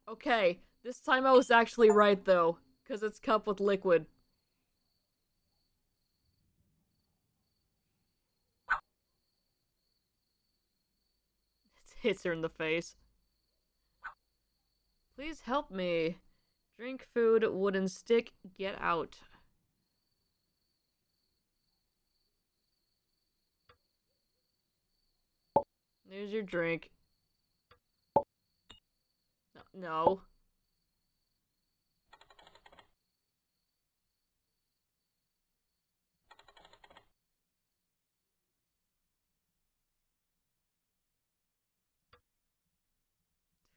Okay, this time I was actually right though, because it's cup with liquid. It hits her in the face. Please help me. Drink food, wooden stick, get out. There's your drink. No.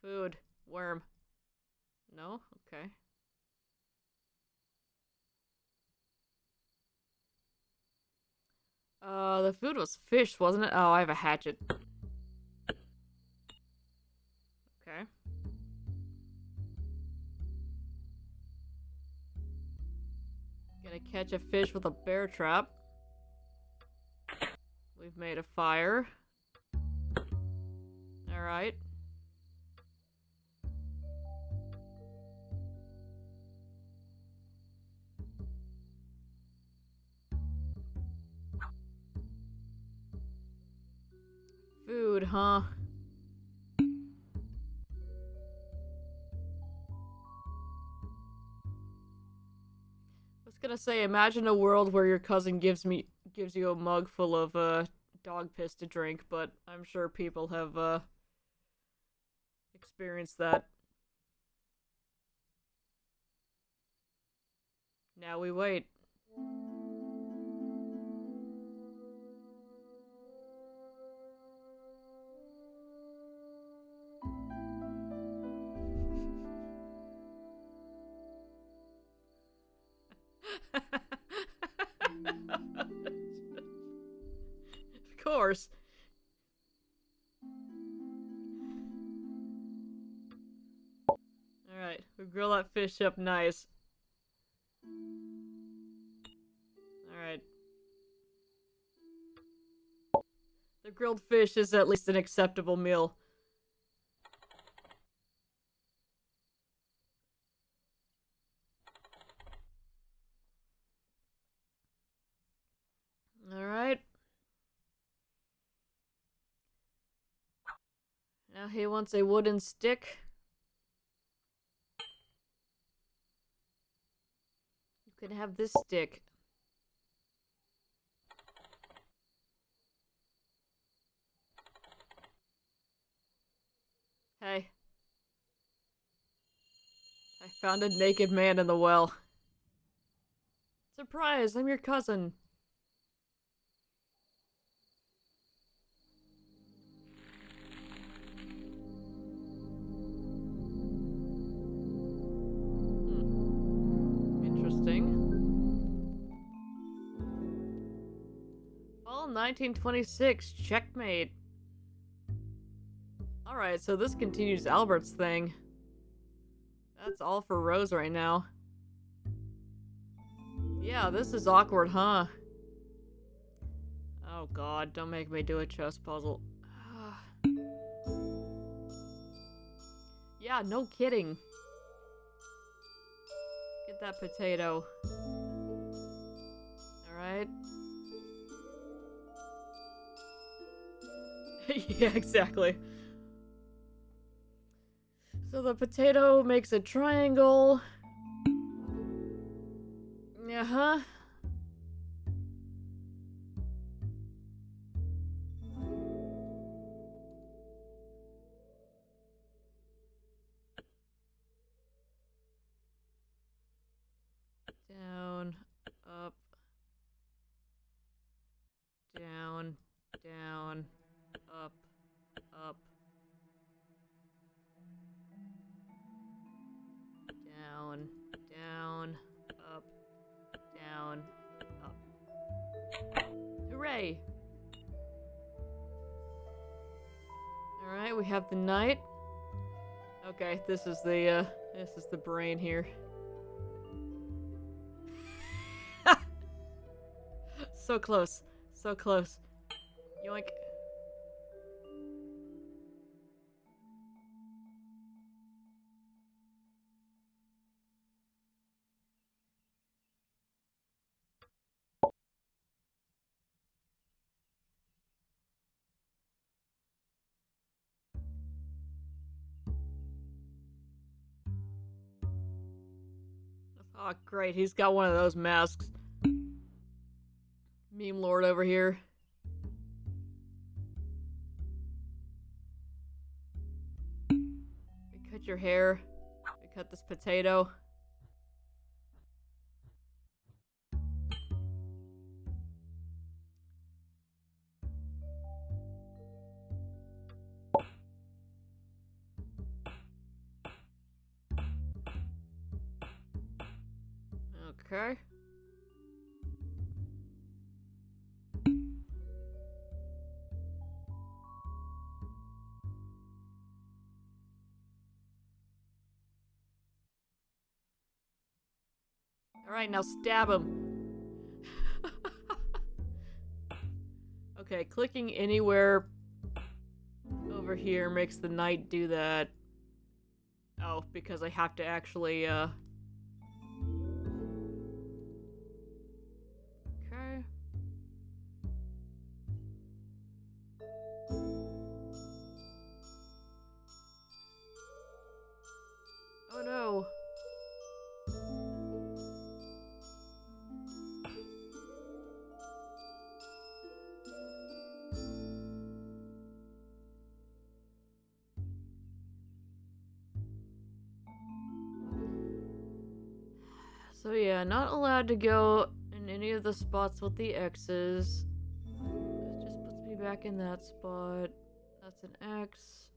Food. Worm. No? Okay. The food was fish, wasn't it? Oh, I have a hatchet. Okay. Gonna catch a fish with a bear trap. We've made a fire. Alright. Food, huh? I was gonna say, imagine a world where your cousin gives you a mug full of dog piss to drink, but I'm sure people have experienced that. Now we wait. Of course. Alright, we grill that fish up nice. Alright. The grilled fish is at least an acceptable meal. Alright. Now he wants a wooden stick. You can have this stick. Hey. I found a naked man in the well. Surprise, I'm your cousin. Interesting. Fall 1926, checkmate. Alright, so this continues Albert's thing. That's all for Rose right now. Yeah, this is awkward, huh? Oh god, don't make me do a chess puzzle. Yeah, no kidding. Get that potato. Alright. Yeah, exactly. So the potato makes a triangle. Uh-huh. Down, up, down, down, up, up, down, down, up, down, up. Hooray! Alright, Okay, we have the knight. Okay, this is the brain here. So close. So close. Yoink. Oh, great. He's got one of those masks. Meme lord over here. We cut your hair. We cut this potato. Okay. Alright, now stab him. Okay, clicking anywhere over here makes the knight do that. Oh, because I have to actually, Okay. Oh no. So yeah, not allowed to go in any of the spots with the X's. That just puts me back in that spot. That's an X.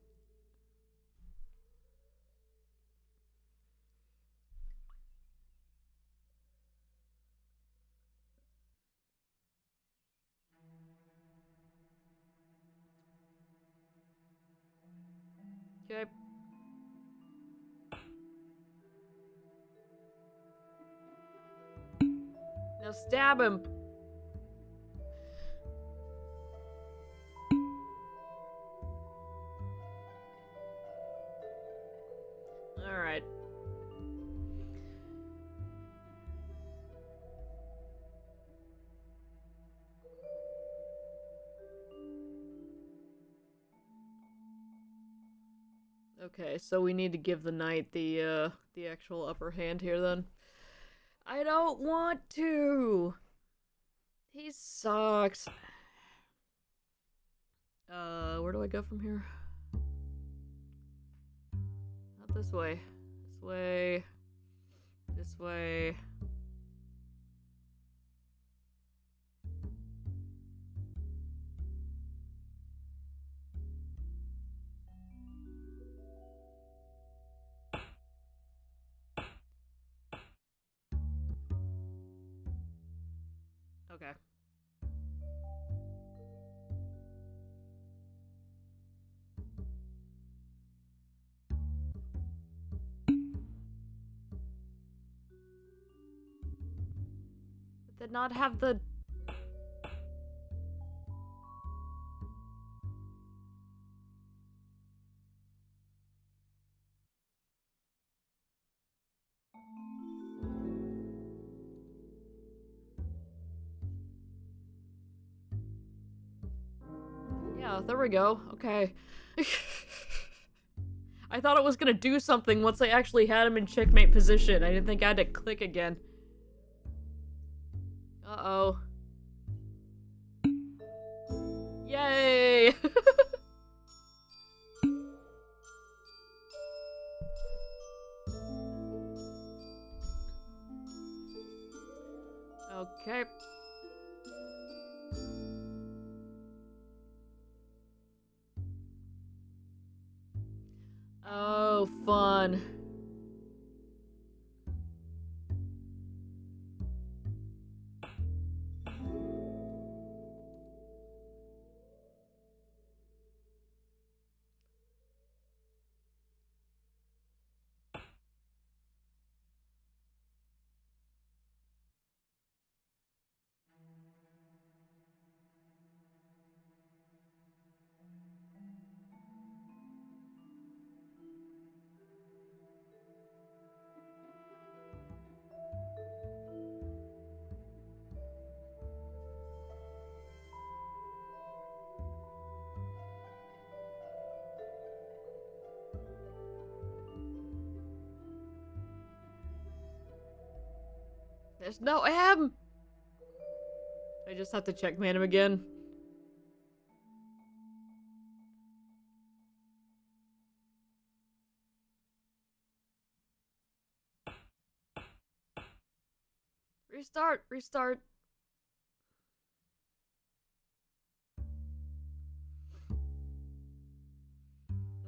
Okay. Now stab him. Alright. Okay, so we need to give the knight the actual upper hand here then. I don't want to. He sucks. Where do I go from here? Not this way. This way. This way. Okay. Did not have the... Yeah, there we go. Okay. I thought it was gonna do something once I actually had him in checkmate position. I didn't think I had to click again. Uh-oh. Yay! Okay. Oh, fun. There's no M! I just have to checkmate him again. Restart, restart.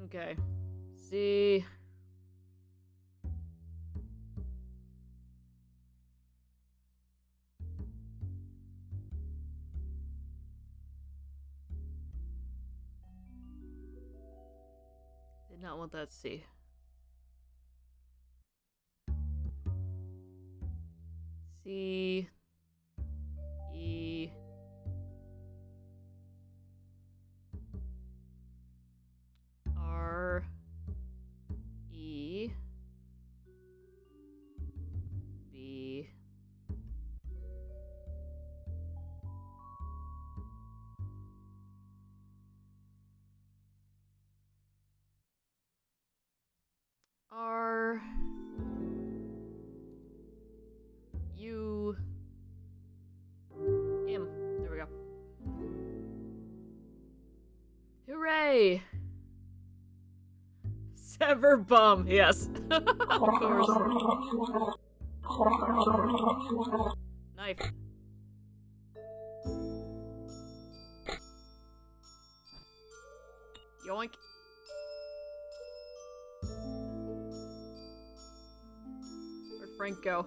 Okay. See. Did not want that C. C. E. R. E. B. R. U. M. There we go. Hooray! Sever bum, yes. Of course. Knife. Yoink. Where'd Frank go?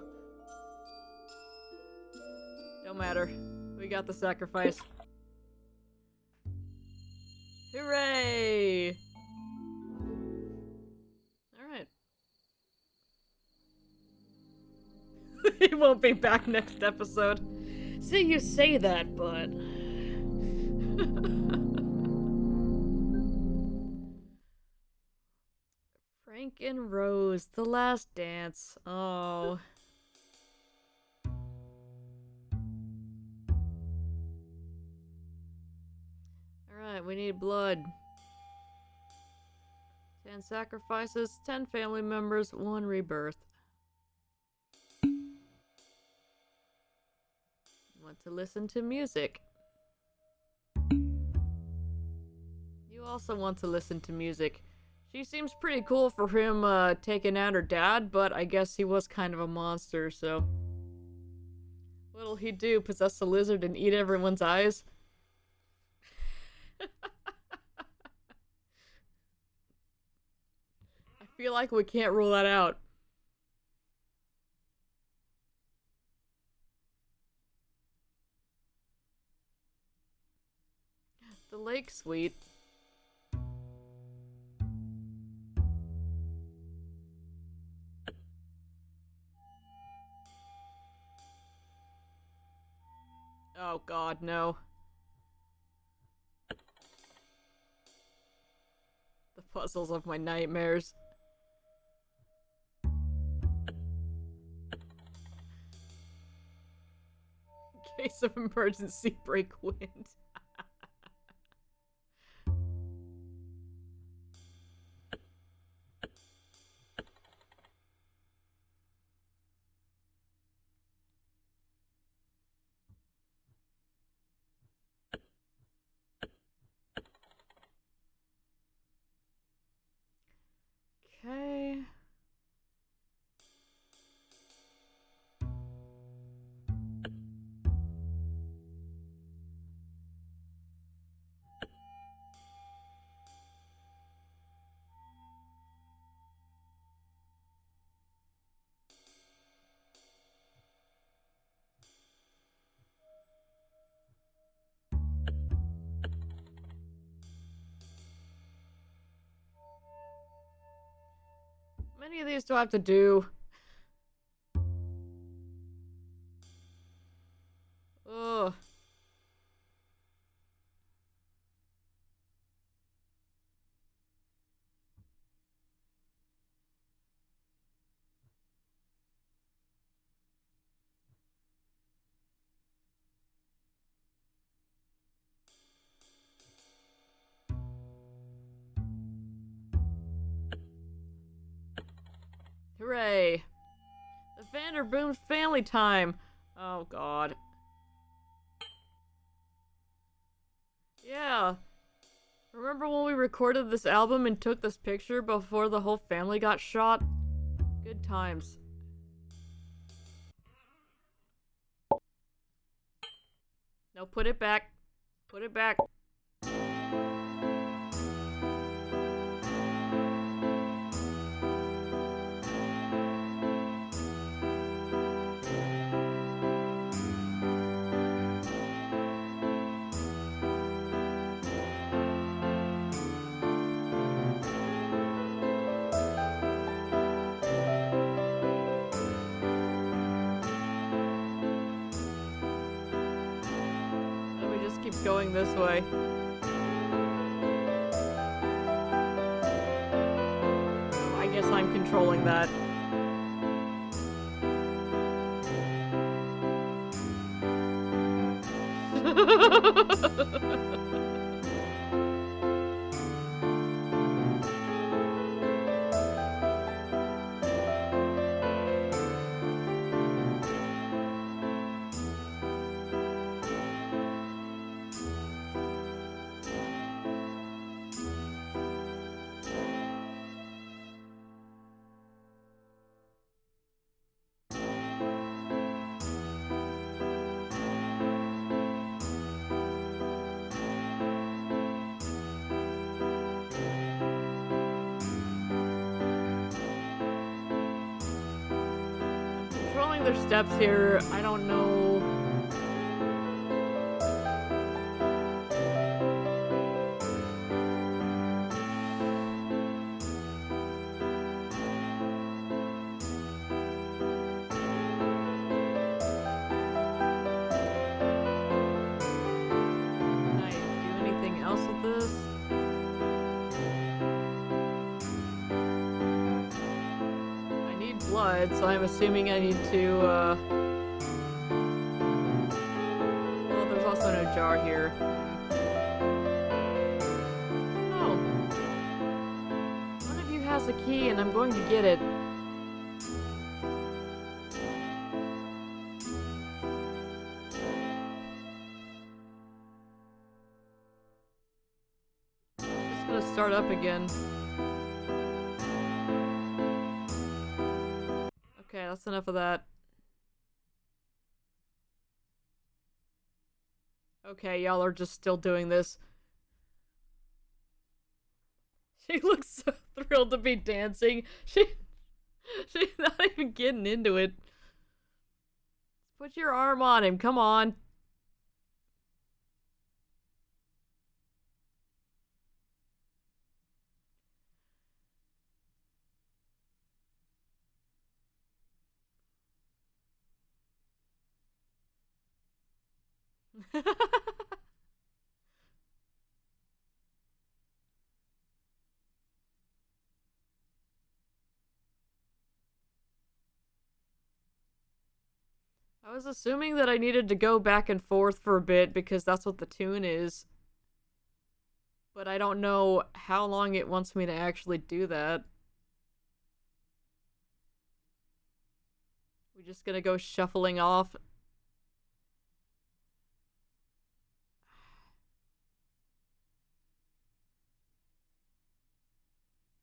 Don't matter. We got the sacrifice. Hooray! Alright. He won't be back next episode. See, you say that, but... Frank and Rose, the last dance. Oh. Alright, we need blood. 10 sacrifices, 10 family members, 1 rebirth. Want to listen to music. You also want to listen to music. She seems pretty cool for him taking out her dad, but I guess he was kind of a monster, so... What'll he do, possess a lizard and eat everyone's eyes? I feel like we can't rule that out. The lake suite. Oh god, no. The puzzles of my nightmares. In case of emergency, break wind. Okay. Many of these do I have to do? Ugh. Hooray! The Vanderboom's family time! Oh god. Yeah. Remember when we recorded this album and took this picture before the whole family got shot? Good times. No, put it back. Put it back. Keep going this way. Oh, I guess I'm controlling that. Their steps here, I don't know. Can I do anything else with this? Blood, so I'm assuming I need to, well, there's also no jar here. Oh. One of you has a key, and I'm going to get it. It's gonna start up again. Okay, that's enough of that. Okay, y'all are just still doing this. She looks so thrilled to be dancing. She's not even getting into it. Put your arm on him, come on. I was assuming that I needed to go back and forth for a bit because that's what the tune is. But I don't know how long it wants me to actually do that. We're just gonna go shuffling off.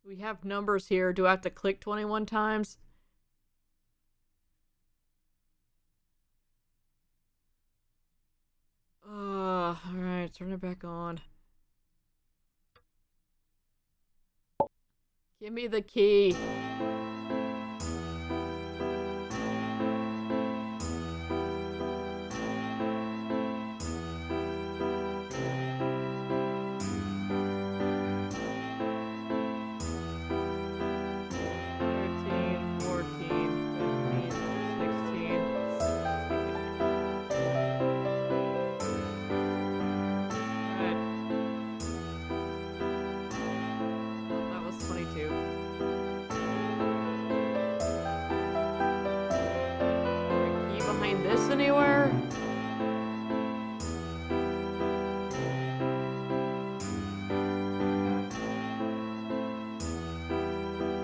We have numbers here. Do I have to click 21 times? Alright, turn it back on. Give me the key. Anywhere?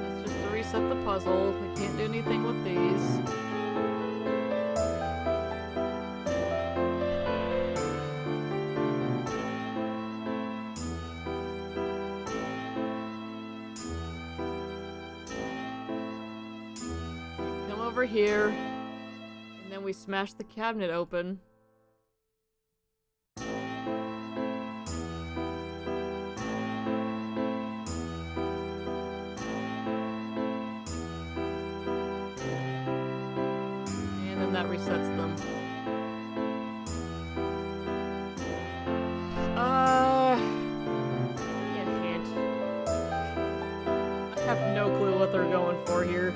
That's just reset the puzzle. We can't do anything with these. Come over here. And then we smash the cabinet open. That resets them. Hint. I have no clue what they're going for here.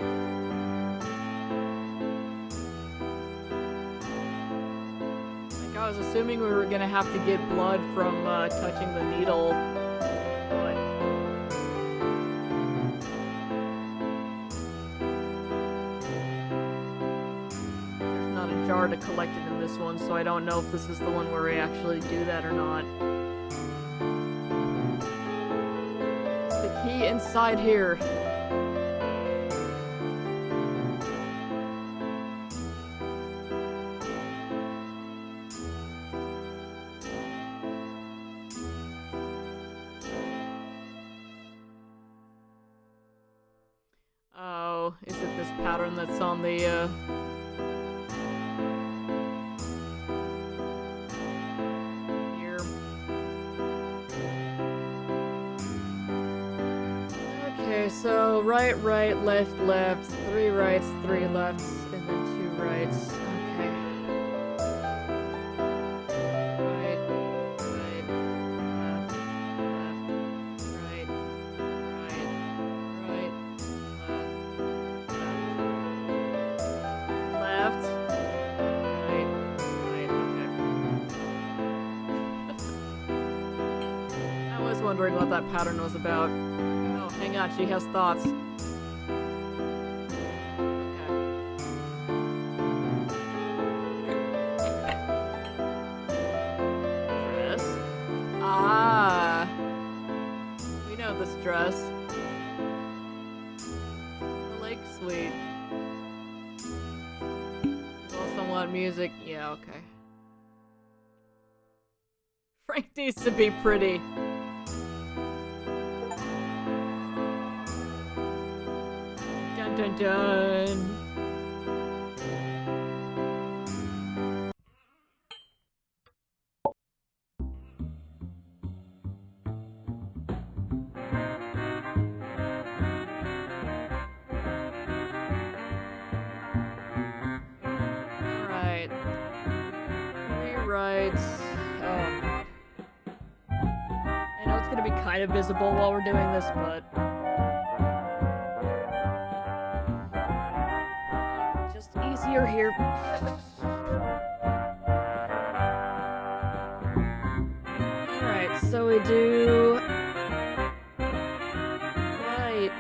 Like, I was assuming we were gonna have to get blood from touching the needle. Jar to collect it in this one, so I don't know if this is the one where we actually do that or not. It's the key inside here. Oh, is it this pattern that's on the, So right, left, 3 rights, 3 lefts, and then 2 rights. Okay. Right, left, right, left, right, okay. I was wondering what that pattern was about. Hang on, she has thoughts. Okay. Dress. Ah. We know this dress. The Lake Suite. You also want music? Yeah, okay. Frank needs to be pretty. Dun dun. Alright. 3 rights. Oh god. I know it's gonna be kind of visible while we're doing this, but easier here. Alright, so we do right,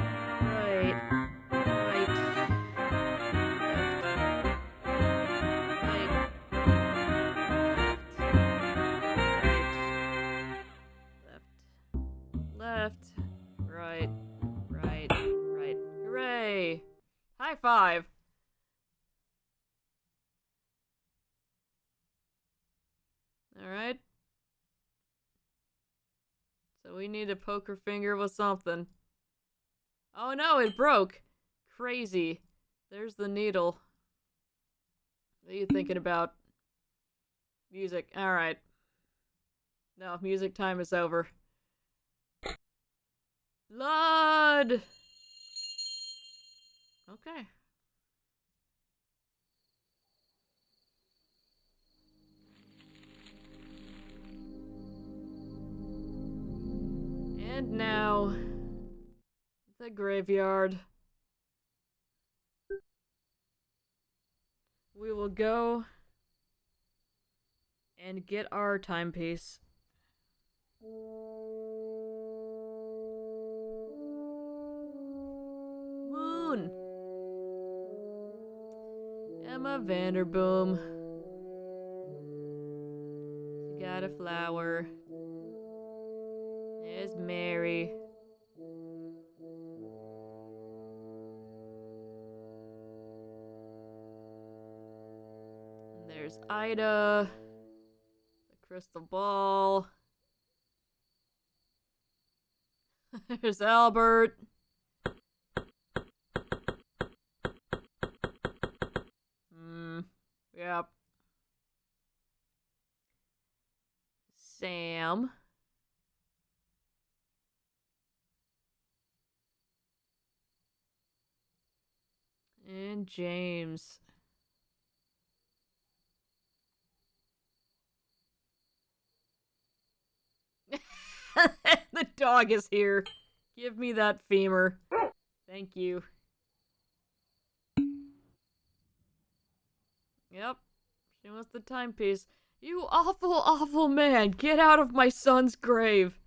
left, right. Hooray! High five! Alright. So we need a poker finger with something. Oh no, it broke! Crazy. There's the needle. What are you thinking about? Music. Alright. No, music time is over. Blood! Okay. And now, the graveyard. We will go and get our timepiece. Moon! Emma Vanderboom. She got a flower. There's Mary. There's Ida. The crystal ball. There's Albert. Yep. Sam. And James. The dog is here. Give me that femur. Thank you. Yep. She wants the timepiece. You awful, awful man. Get out of my son's grave.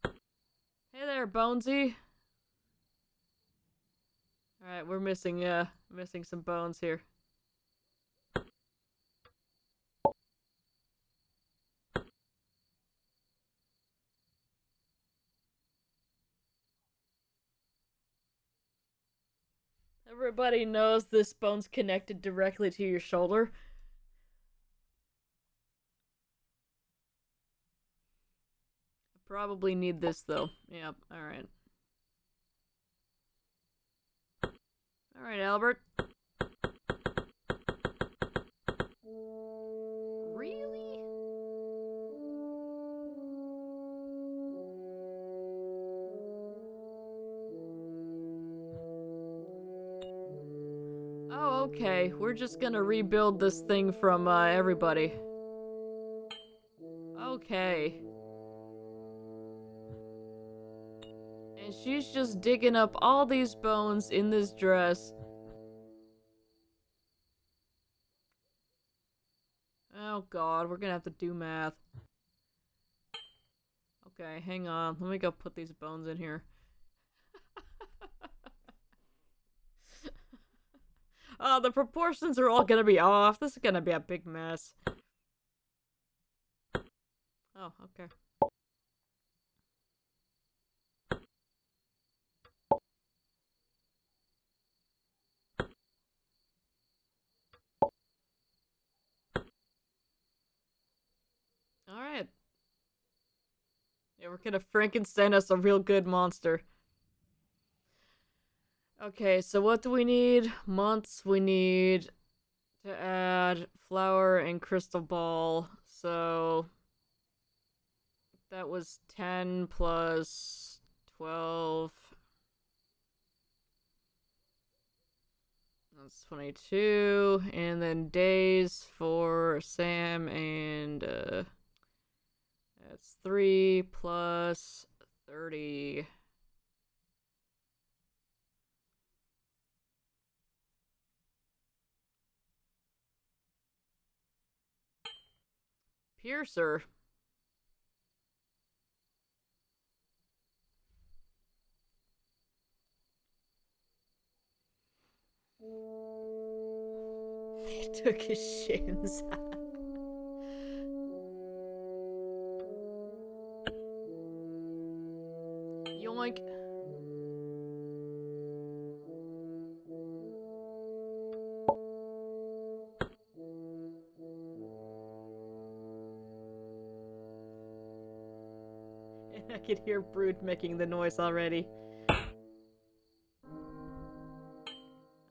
Hey there, Bonesy. Alright, we're missing some bones here. Everybody knows this bone's connected directly to your shoulder. I probably need this though. Yep, alright. Alright, Albert. Really? Oh, okay. We're just gonna rebuild this thing from everybody. Okay. And she's just digging up all these bones in this dress. Oh god, we're gonna have to do math. Okay, hang on. Let me go put these bones in here. Oh, the proportions are all gonna be off. This is gonna be a big mess. Oh, okay. Alright. Yeah, we're gonna Frankenstein us a real good monster. Okay, so what do we need? Months we need to add flower and crystal ball. So that was 10 plus 12. That's 22. And then days for Sam and that's 3 plus 30. Piercer. He took his shins out. Yoink. I could hear Brood making the noise already.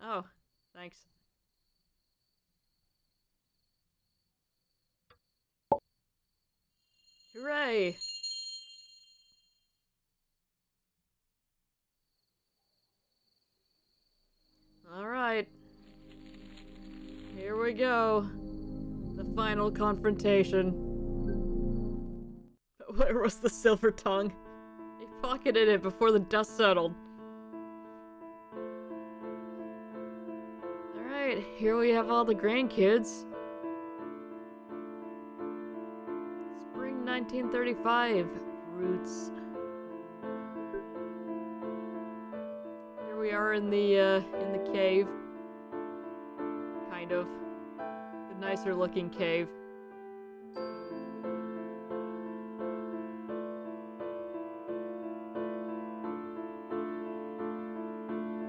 Oh, thanks. Hooray! Alright. Here we go. The final confrontation. Where was the silver tongue? He pocketed it before the dust settled. Alright, here we have all the grandkids. Spring 1935. Roots. Here we are in the cave. Kind of. The nicer looking cave.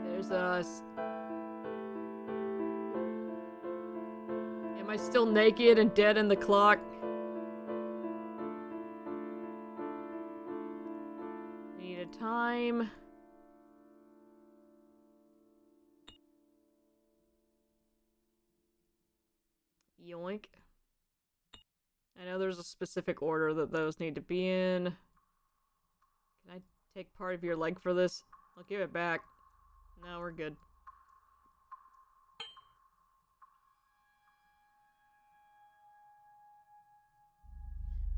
There's us. Am I still naked and dead in the clock? Need a time. Yoink. I know there's a specific order that those need to be in. Can I take part of your leg for this? I'll give it back. No, we're good.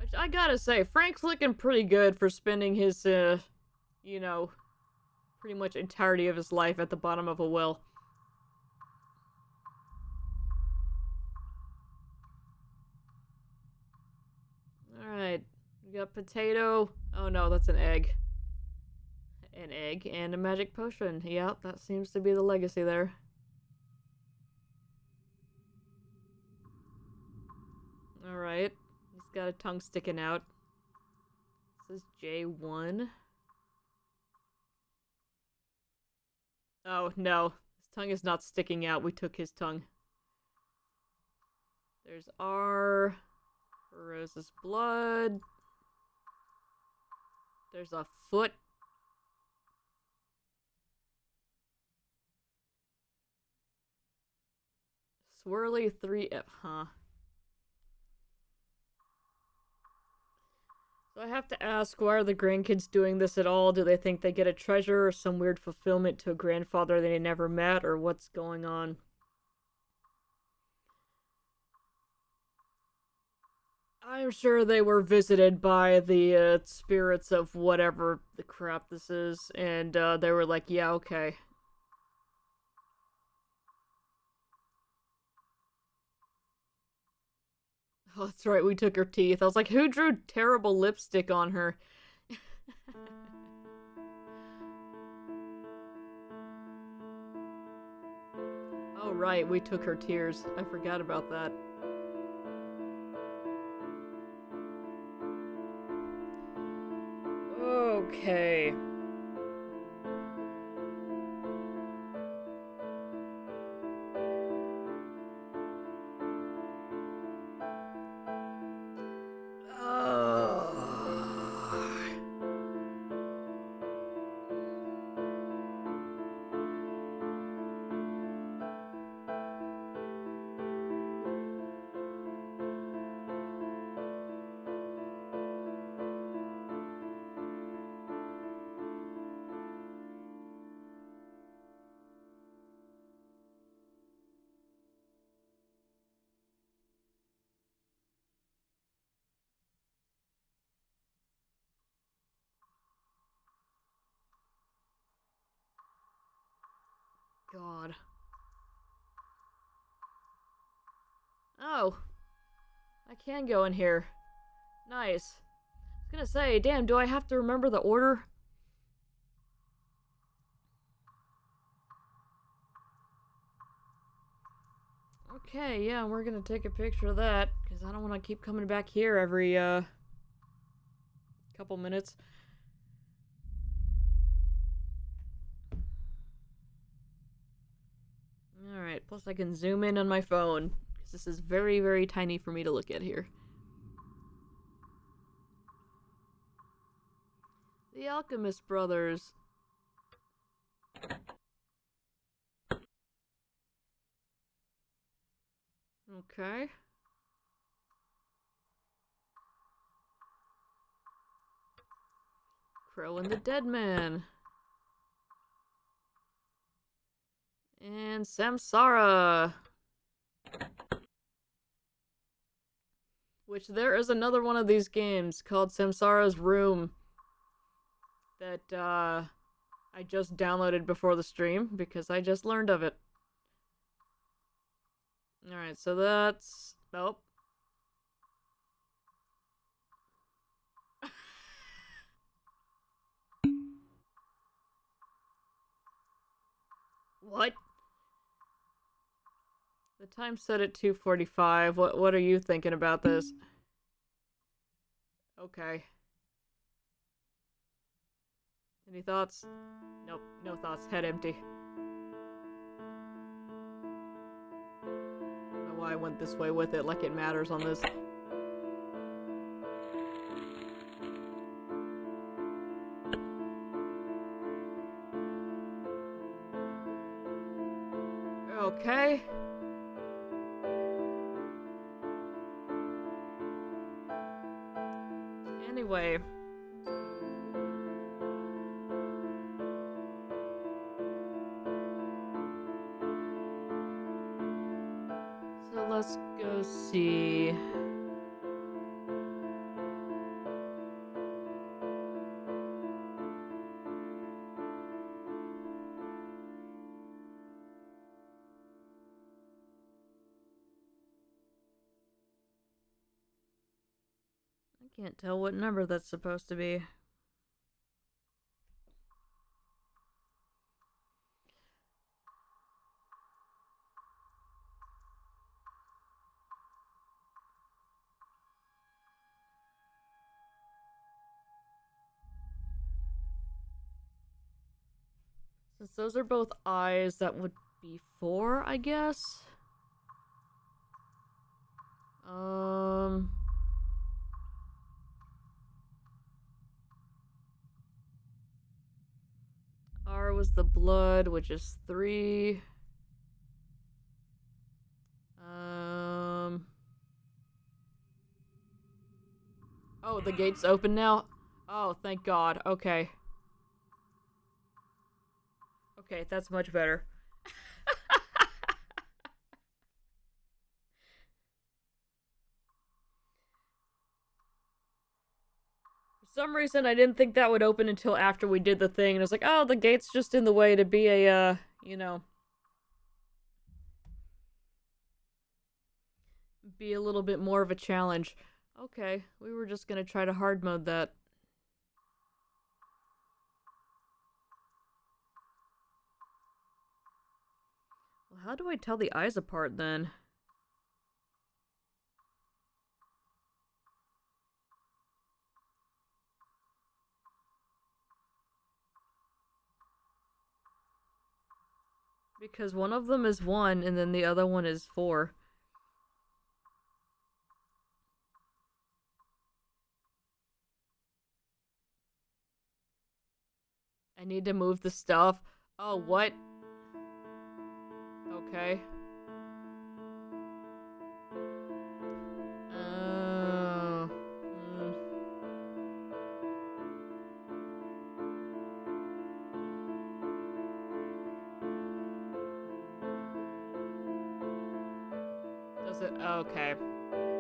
Which I gotta say, Frank's looking pretty good for spending his, you know, pretty much entirety of his life at the bottom of a well. Alright, we got potato. Oh no, that's an egg. An egg and a magic potion. Yep, that seems to be the legacy there. Alright, he's got a tongue sticking out. This is J1. Oh no, his tongue is not sticking out. We took his tongue. There's R. Rose's blood. There's a foot. Swirly 3F, huh? So I have to ask, why are the grandkids doing this at all? Do they think they get a treasure or some weird fulfillment to a grandfather they never met, or what's going on? I'm sure they were visited by the spirits of whatever the crap this is, and they were like, yeah, okay. Oh, that's right, we took her teeth. I was like, who drew terrible lipstick on her? Oh, right, we took her tears. I forgot about that. Okay. God. Oh. I can go in here. Nice. I was gonna say, damn, do I have to remember the order? Okay, yeah, we're gonna take a picture of that, because I don't want to keep coming back here every, couple minutes. Alright, plus I can zoom in on my phone, because this is very, very tiny for me to look at here. The Alchemist Brothers. Okay. Crow and the Dead Man. And Samsara. Which there is another one of these games called Samsara's Room that I just downloaded before the stream because I just learned of it. Alright, so that's... Nope. What? The time's set at 2:45. What are you thinking about this? Okay. Any thoughts? Nope, no thoughts. Head empty. My why I went this way with it, like it matters on this. Okay. Anyway. So let's go see. I can't tell what number that's supposed to be. Since those are both eyes, that would be 4, I guess. R was the blood, which is 3. Oh, the gate's open now? Oh, thank God. Okay. Okay, that's much better. For some reason, I didn't think that would open until after we did the thing, and I was like, oh, the gate's just in the way to be a, you know, be a little bit more of a challenge. Okay, we were just gonna try to hard mode that. Well, how do I tell the eyes apart then? Because one of them is 1 and then the other one is 4. I need to move the stuff. Oh, what? Okay. Oh. Does it? Okay.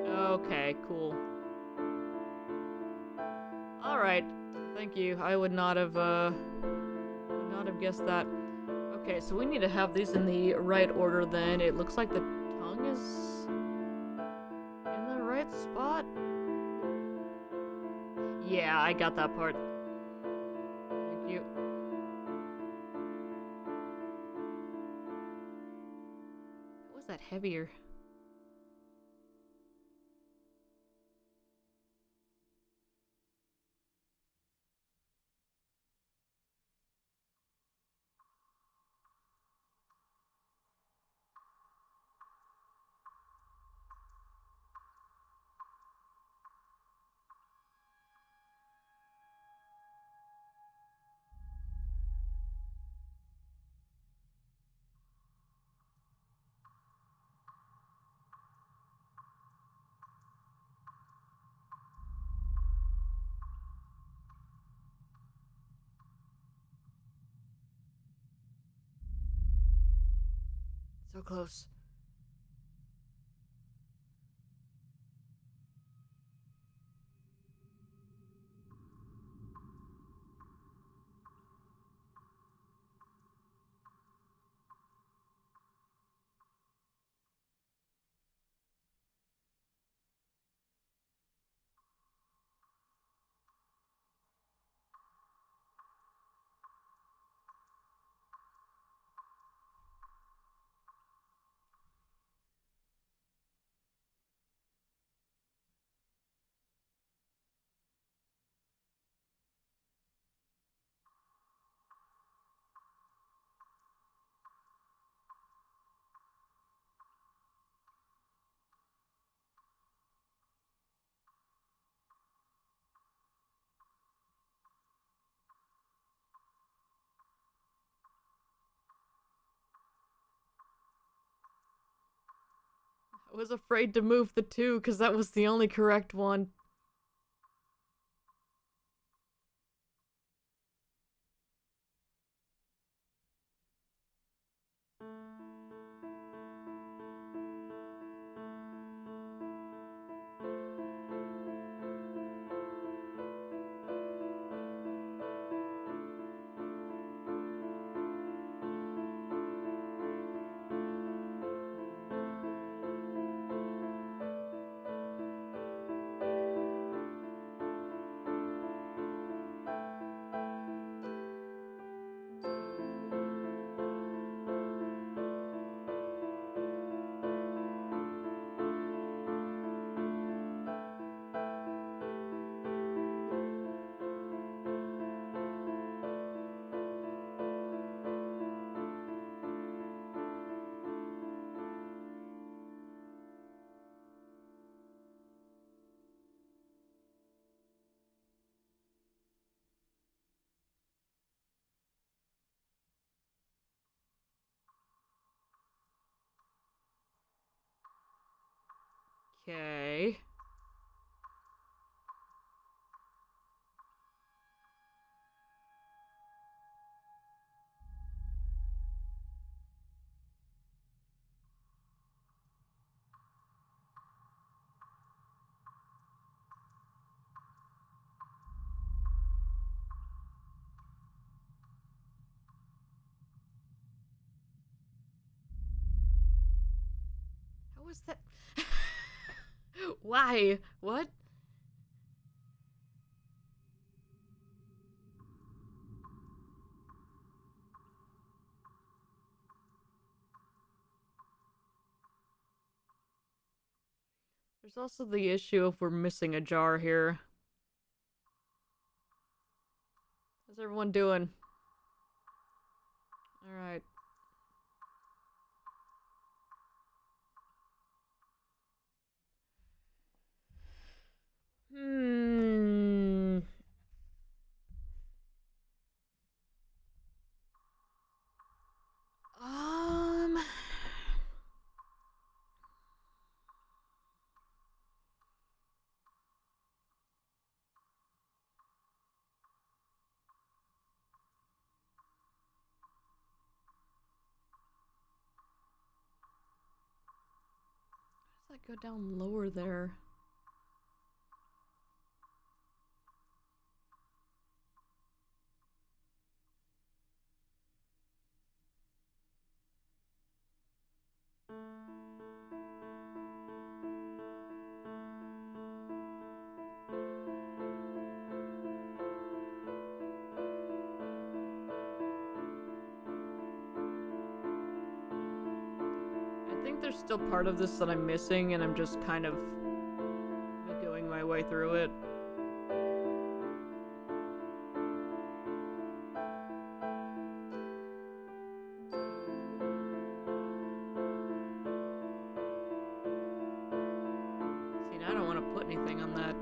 Okay, cool. Alright. Thank you. I would not have guessed that. Okay, so we need to have these in the right order then. It looks like the tongue is in the right spot. Yeah, I got that part. Thank you. How was that heavier? So close. I was afraid to move the 2 because that was the only correct one. Okay. How was that? Why? What? There's also the issue if we're missing a jar here. How's everyone doing? Alright. Hmm. Um. How does that go down lower there? I think there's still part of this that I'm missing, and I'm just kind of going my way through it. See, now I don't want to put anything on that.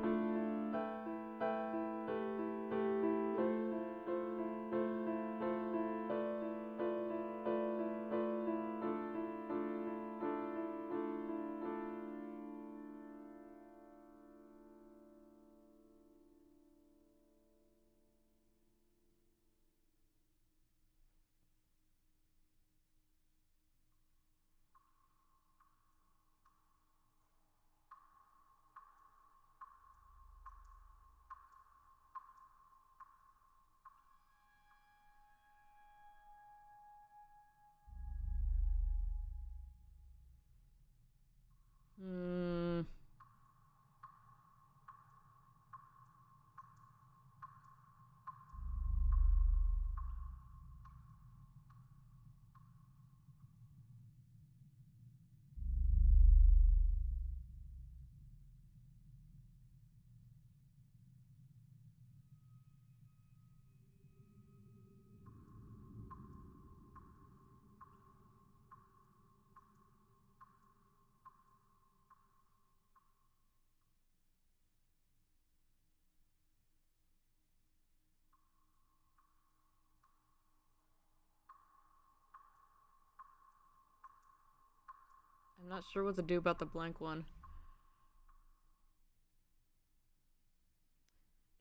I'm not sure what to do about the blank one.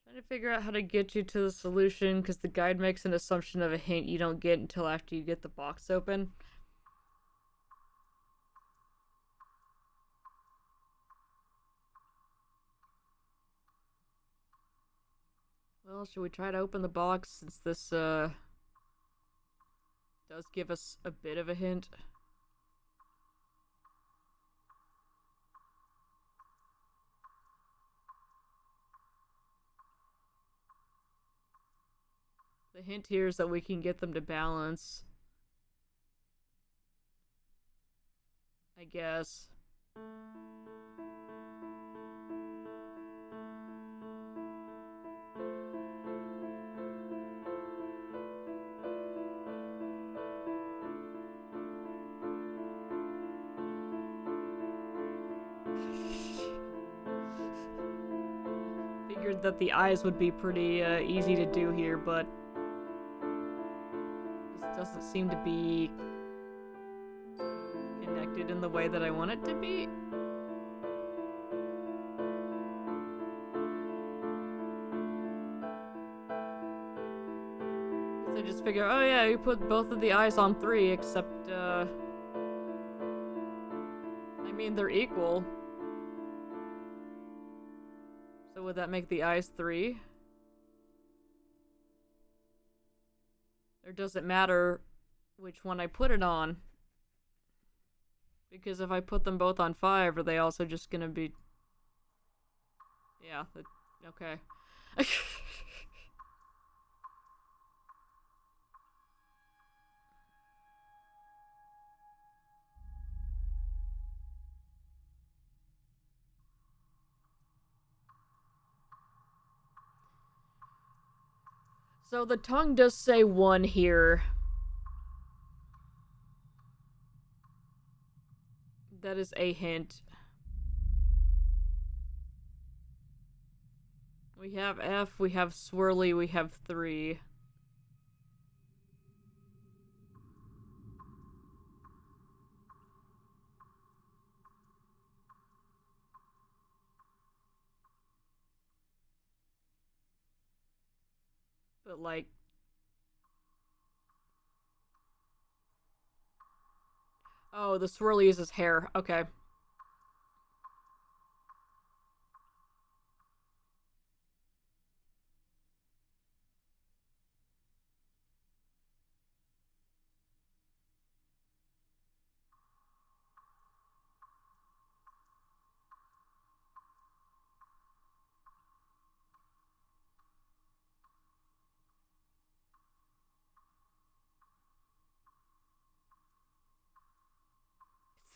Trying to figure out how to get you to the solution, because the guide makes an assumption of a hint you don't get until after you get the box open. Well, should we try to open the box, since this, does give us a bit of a hint? The hint here is that we can get them to balance. I guess. Figured that the eyes would be pretty easy to do here, but this doesn't seem to be connected in the way that I want it to be. So I just figure, oh yeah, you put both of the eyes on 3, except, I mean, they're equal. So would that make the eyes 3? Or does it matter which one I put it on? Because if I put them both on 5, are they also just gonna be... Yeah, okay. So the tongue does say 1 here. That is a hint. We have F, we have swirly, we have 3. But like... Oh, the swirly is his hair. Okay.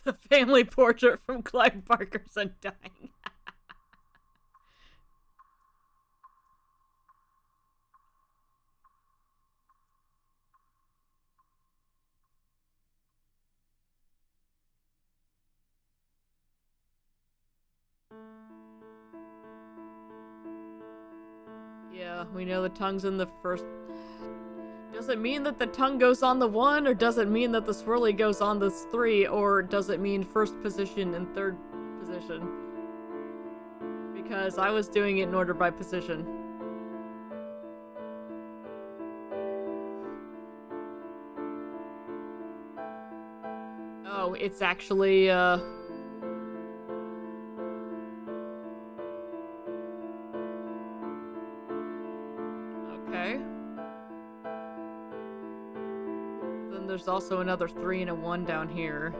The family portrait from Clive Barker's Undying. Yeah, we know the tongue's in the first... Does it mean that the tongue goes on the 1, or does it mean that the swirly goes on the 3, or does it mean first position and third position? Because I was doing it in order by position. Oh, it's actually, Okay. Then there's also another 3 and a 1 down here.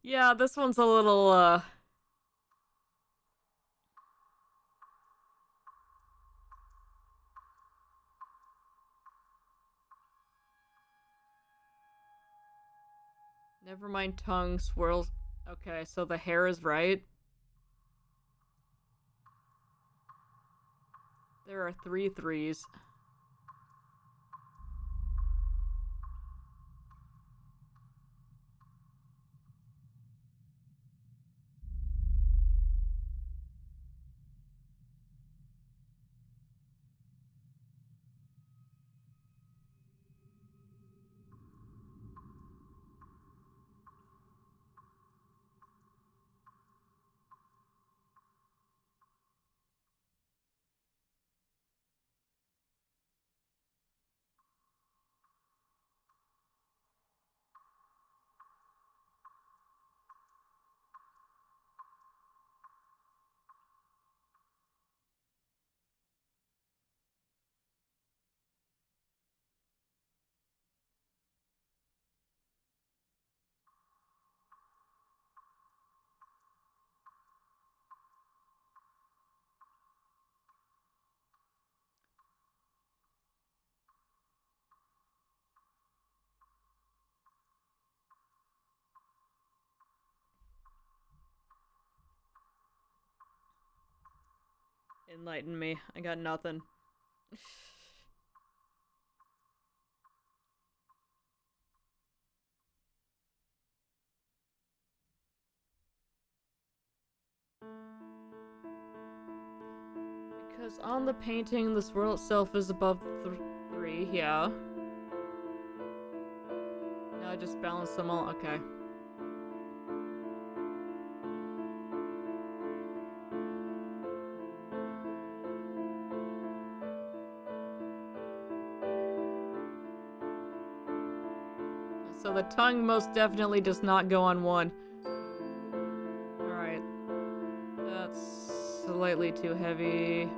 Yeah, this one's a little, Never mind tongue, swirls... Okay, so the hair is right. There are 3 3s. Enlighten me. I got nothing. Because on the painting, the swirl itself is above 3, yeah. Now I just balance them all, okay. So the tongue most definitely does not go on 1. Alright. That's slightly too heavy.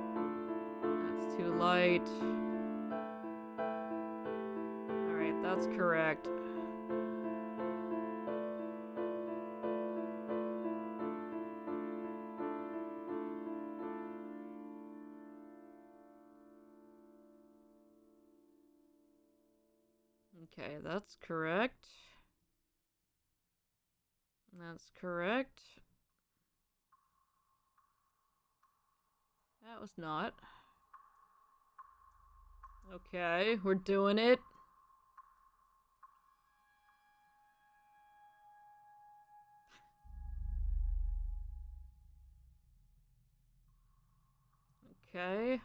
That's too light. Alright, that's correct. Okay, that's correct. That's correct. That was not. Okay, we're doing it. Okay.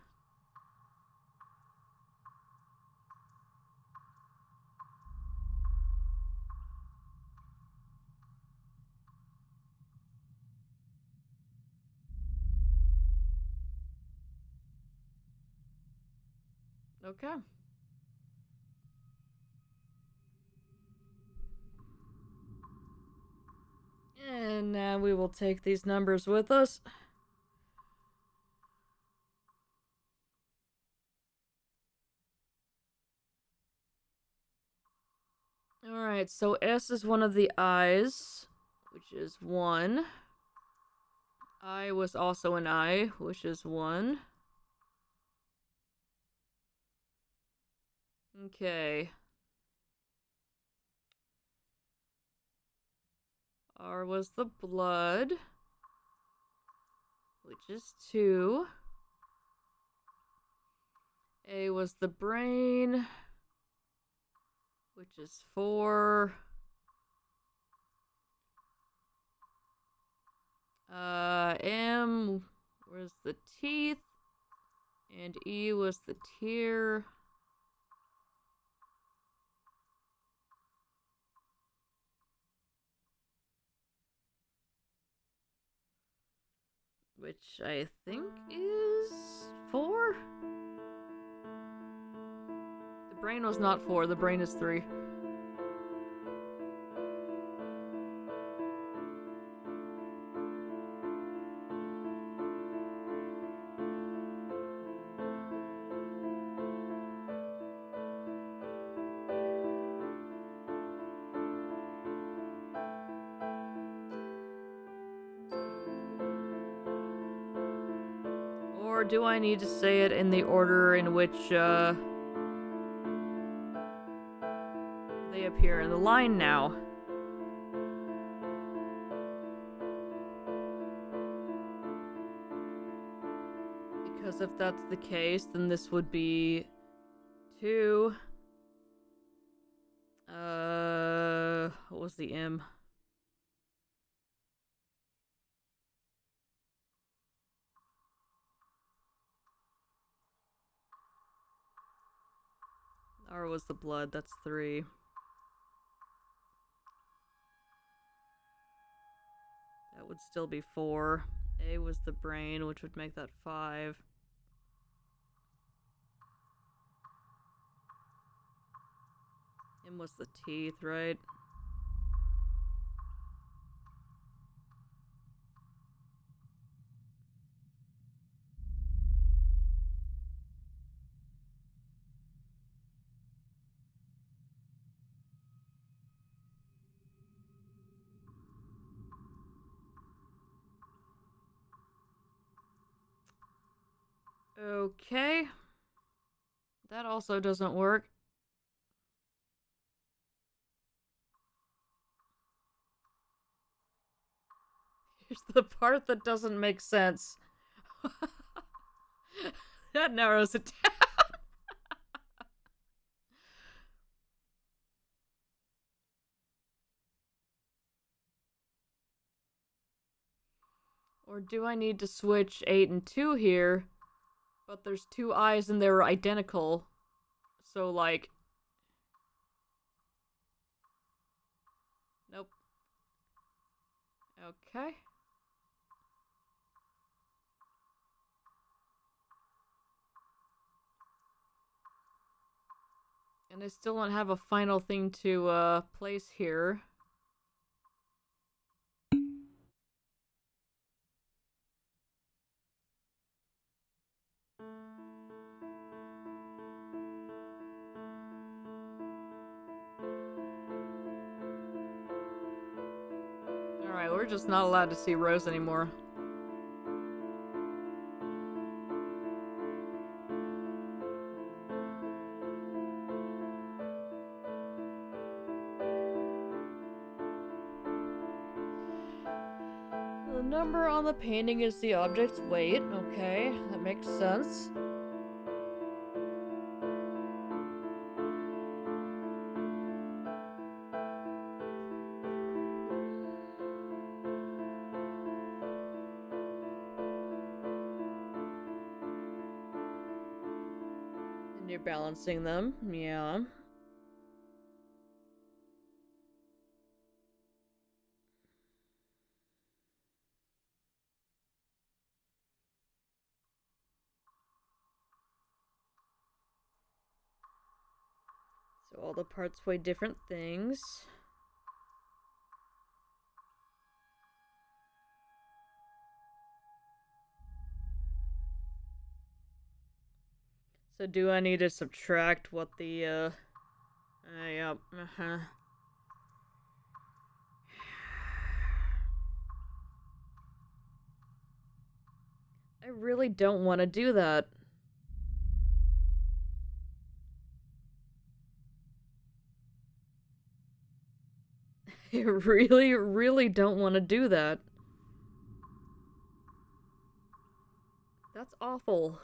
Okay. And now we will take these numbers with us. Alright, so S is one of the I's, which is 1. I was also an I, which is 1. Okay. R was the blood, which is 2. A was the brain, which is 4. M was the teeth, and E was the tear. Which I think is 4? The brain was not 4, the brain is 3. Or do I need to say it in the order in which, they appear in the line now? Because if that's the case, then this would be 2. What was the M? R was the blood, that's 3. That would still be 4. A was the brain, which would make that 5. M was the teeth, right? Okay. That also doesn't work. Here's the part that doesn't make sense. That narrows it down. Or do I need to switch 8 and 2 here? But there's 2 eyes and they're identical. So, like... Nope. Okay. And I still don't have a final thing to, place here. Alright, we're just not allowed to see Rose anymore. The number on the painting is the object's weight. Okay, that makes sense. And you're balancing them, yeah. So all the parts weigh different things. So do I need to subtract what the, yep, I really don't want to do that. I really, really don't want to do that. That's awful.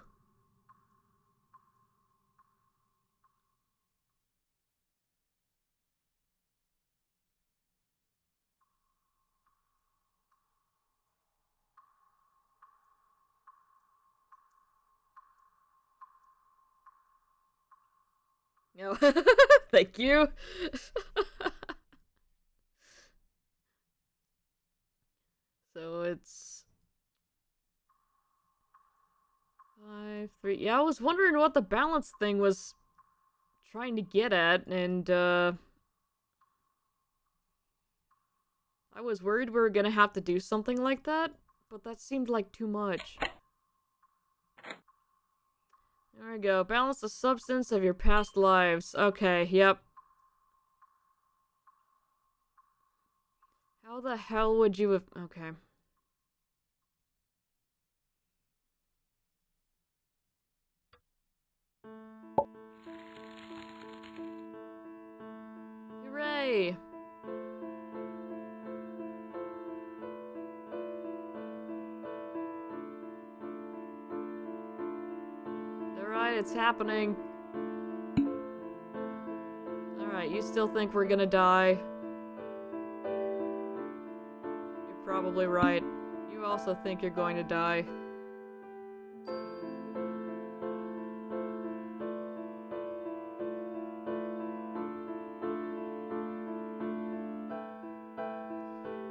No, thank you. So it's 5, 3. Yeah, I was wondering what the balance thing was trying to get at, and I was worried we were gonna have to do something like that, but that seemed like too much. There we go. Balance the substance of your past lives. Okay, yep. How the hell would you have... Okay. Hooray! Alright, it's happening. Alright, you still think we're gonna die? You're probably right. You also think you're going to die.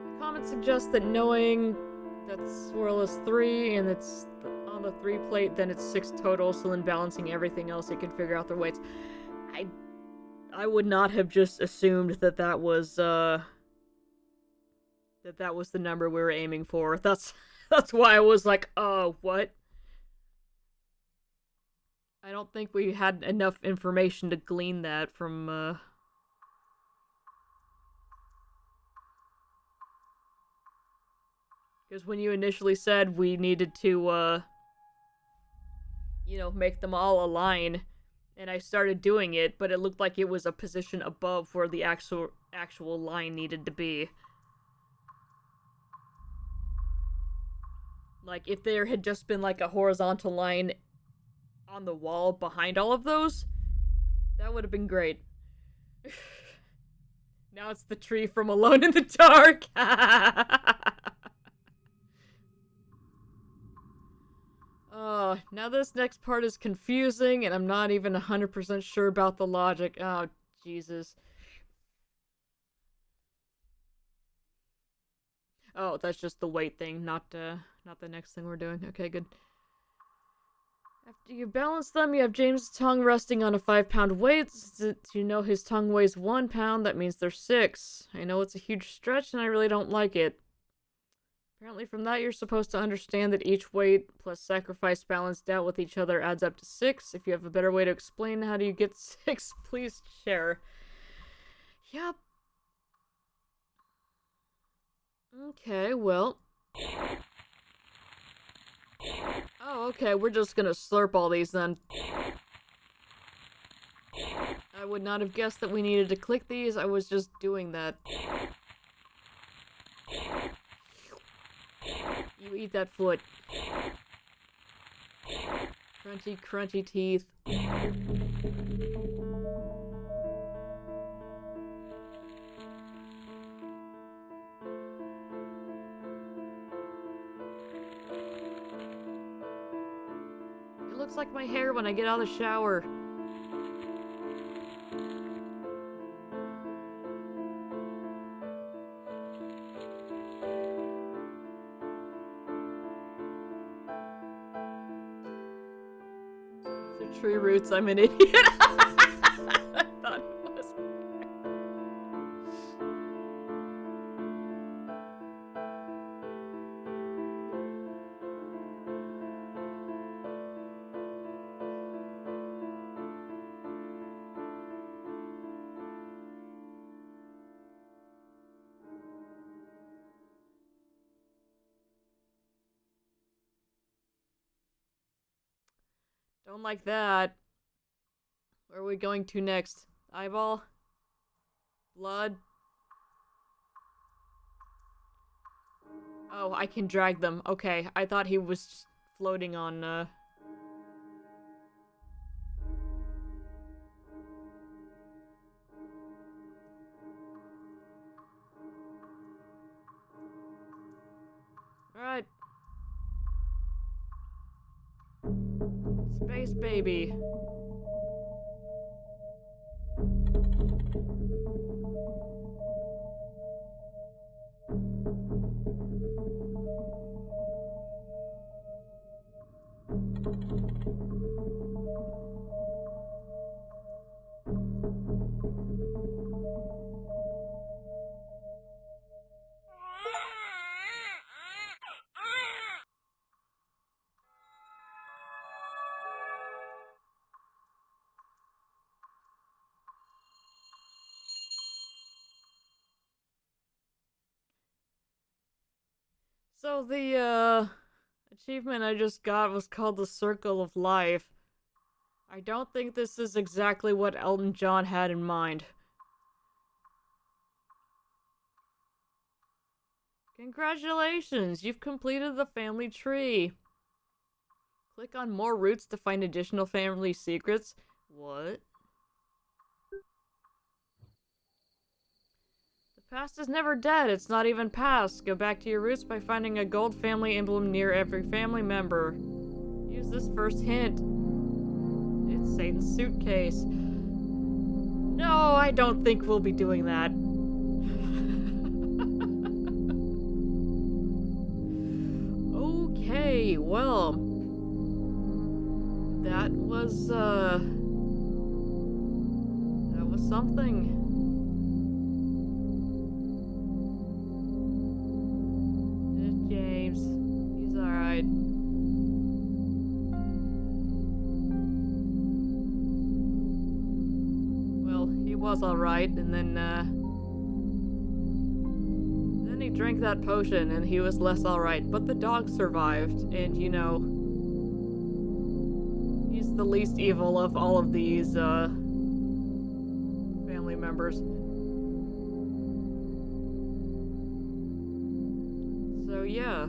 The comment suggests that knowing that swirl is 3 and it's on the 3 plate, then it's 6 total, so then balancing everything else, it can figure out their weights. I would not have just assumed that that was, that was the number we were aiming for. That's why I was like, oh, what? I don't think we had enough information to glean that from, because when you initially said we needed to, you know, make them all align, and I started doing it, but it looked like it was a position above where the actual line needed to be. Like, if there had just been, like, a horizontal line on the wall behind all of those, that would have been great. Now it's the tree from Alone in the Dark. Oh, now this next part is confusing, and I'm not even 100% sure about the logic. Oh, Jesus. Oh, that's just the weight thing, not the next thing we're doing. Okay, good. After you balance them, you have James' tongue resting on a 5-pound weight. You know his tongue weighs 1 pound, that means there's 6. I know it's a huge stretch, and I really don't like it. Apparently from that, you're supposed to understand that each weight plus sacrifice balanced out with each other adds up to 6. If you have a better way to explain how do you get 6, please share. Yep. Okay, well. Oh, okay, we're just gonna slurp all these then. I would not have guessed that we needed to click these, I was just doing that. You eat that foot. Crunchy, crunchy teeth. It looks like my hair when I get out of the shower. The tree roots, I'm an idiot. I thought it was. Don't like that. Where are we going to next? Eyeball? Blood? Oh, I can drag them. Okay, I thought he was just floating on, Alright. Space baby. So the, achievement I just got was called the Circle of Life. I don't think this is exactly what Elton John had in mind. Congratulations, you've completed the family tree. Click on more roots to find additional family secrets. What? The past is never dead, it's not even past. Go back to your roots by finding a gold family emblem near every family member. Use this first hint. It's Satan's suitcase. No, I don't think we'll be doing that. Okay, well. That was something. James. He's alright. Well, he was alright, and then he drank that potion, and he was less alright. But the dog survived, and you know, he's the least evil of all of these, family members. So, yeah.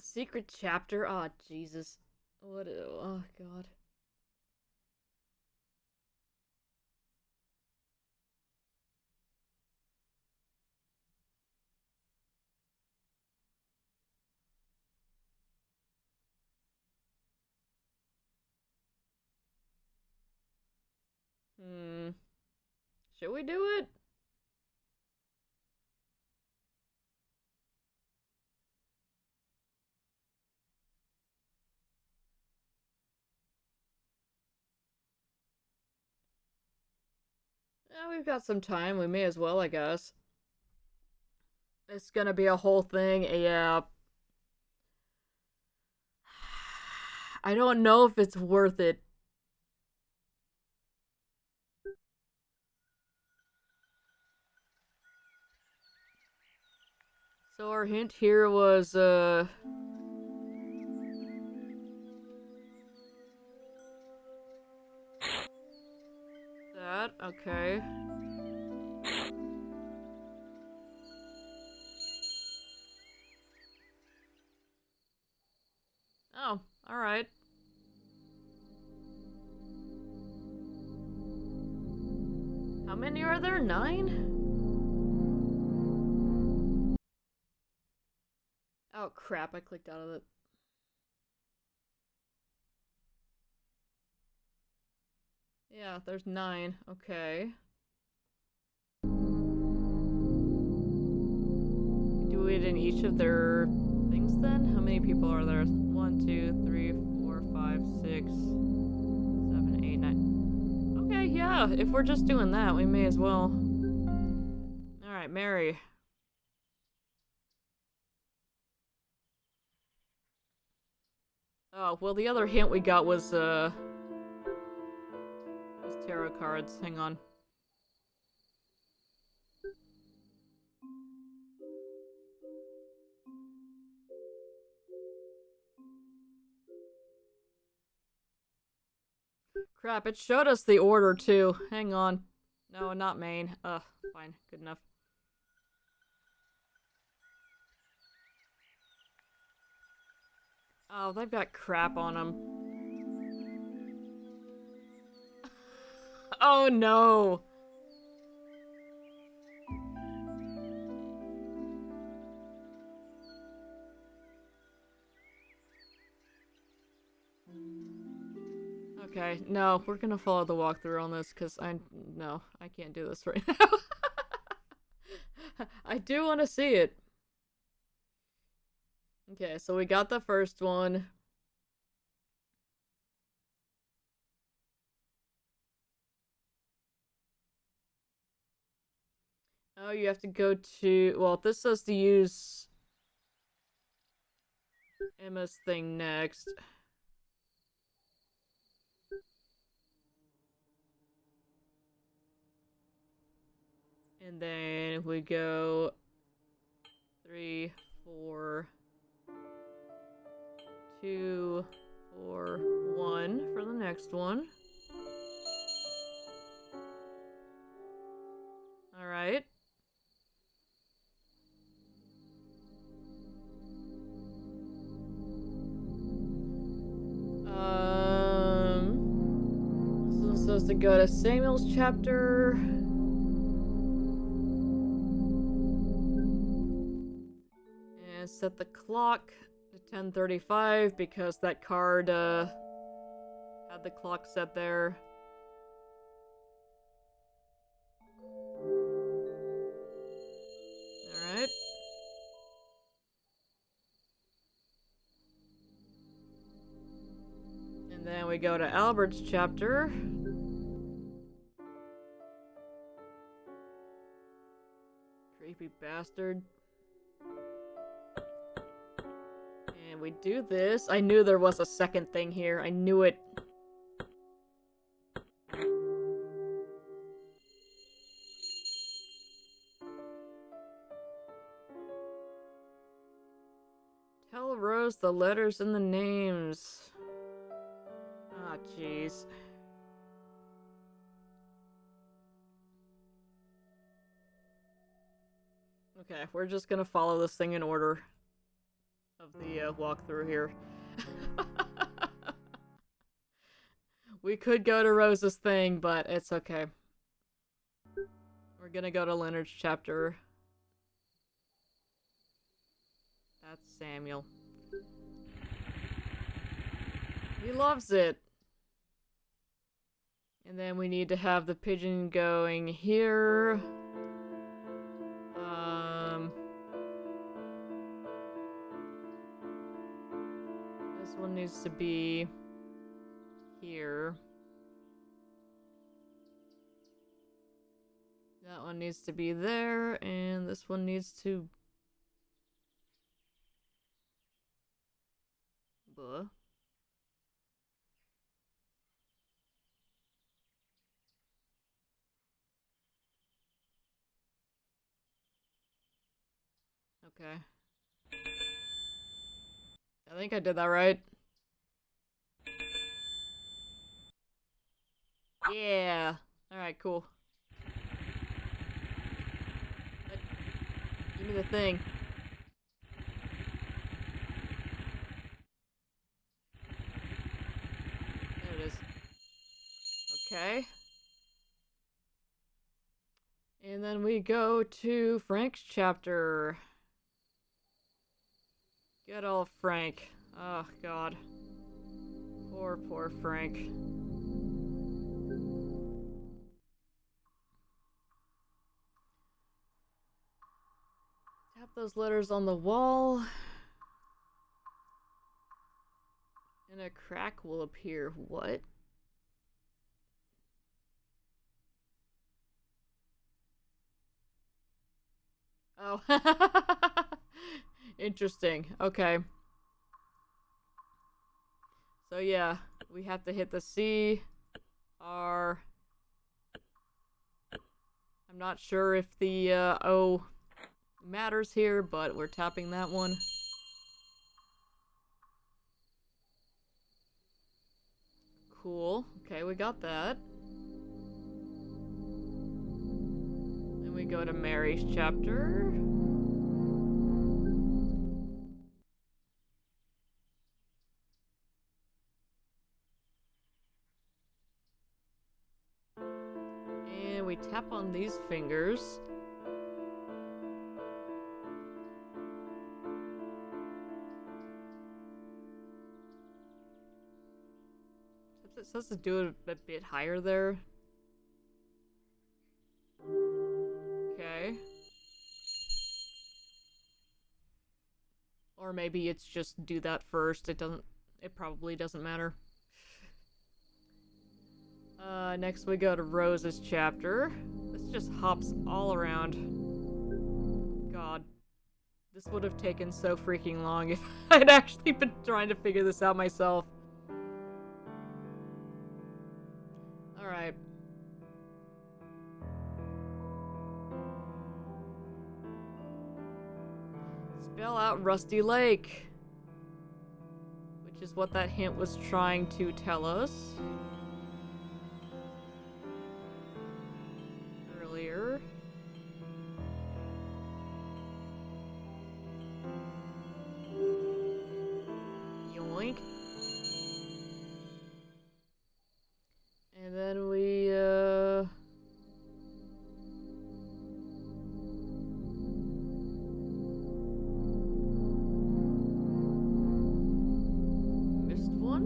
secret chapter? Oh, Jesus. What? Oh, God. Hmm. Should we do it? Yeah, we've got some time. We may as well, I guess. It's gonna be a whole thing. Yeah. I don't know if it's worth it. So our hint here was, that, okay. Oh, alright. How many are there? 9? Oh crap, I clicked out of it. Yeah, there's 9. Okay. Do it in each of their things then? How many people are there? 1, 2, 3, 4, 5, 6, 7, 8, 9. Okay, yeah, if we're just doing that, we may as well. Alright, Mary. Oh, well, the other hint we got was tarot cards. Hang on. Crap, it showed us the order, too. Hang on. No, not main. Ugh, fine. Good enough. Oh, they've got crap on them. Oh, no. Okay, no, we're gonna follow the walkthrough on this, because no, I can't do this right now. I do want to see it. Okay, so we got the first one. Oh, you have to go to... Well, this says to use Emma's thing next. And then we go 3, 4, 2, 4, 1 for the next one. Alright. This is supposed to go to Samuel's chapter. And set the clock to 10:35 because that card had the clock set there. Alright. And then we go to Albert's chapter. Creepy bastard. And we do this. I knew there was a second thing here. I knew it. Tell Rose the letters and the names. Ah, jeez. Okay, we're just gonna follow this thing in order of the walkthrough here. We could go to Rose's thing, but it's okay. We're gonna go to Leonard's chapter. That's Samuel. He loves it. And then we need to have the pigeon going here. This one needs to be here. That one needs to be there, and this one needs to... Buh. Okay. I think I did that right. Yeah. Alright, cool. Give me the thing. There it is. Okay. And then we go to Frank's chapter. Good old Frank. Oh, God. Poor Frank. Tap those letters on the wall. And a crack will appear. What? Oh. Interesting. Okay. So yeah, we have to hit the C, R. I'm not sure if the O matters here, but we're tapping that one. Cool. Okay, we got that. Then we go to Mary's chapter. And we tap on these fingers. It says to do it a bit higher there. Okay. Or maybe it's just do that first. It probably doesn't matter. Next we go to Rose's chapter. This just hops all around. God. This would have taken so freaking long if I'd actually been trying to figure this out myself. Alright. Spell out Rusty Lake. Which is what that hint was trying to tell us. Earlier. Yoink. And then we, missed one?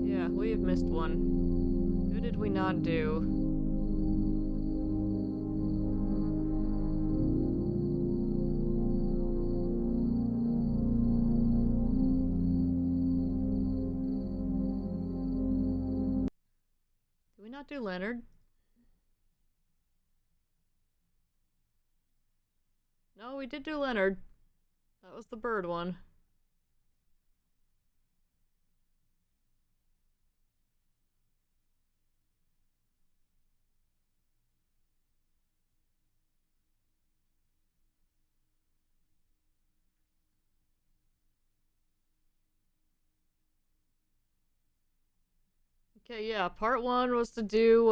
Yeah, we have missed one. Who did we not do? Did we not do Leonard? No, we did do Leonard. That was the bird one. Okay, yeah, part one was to do,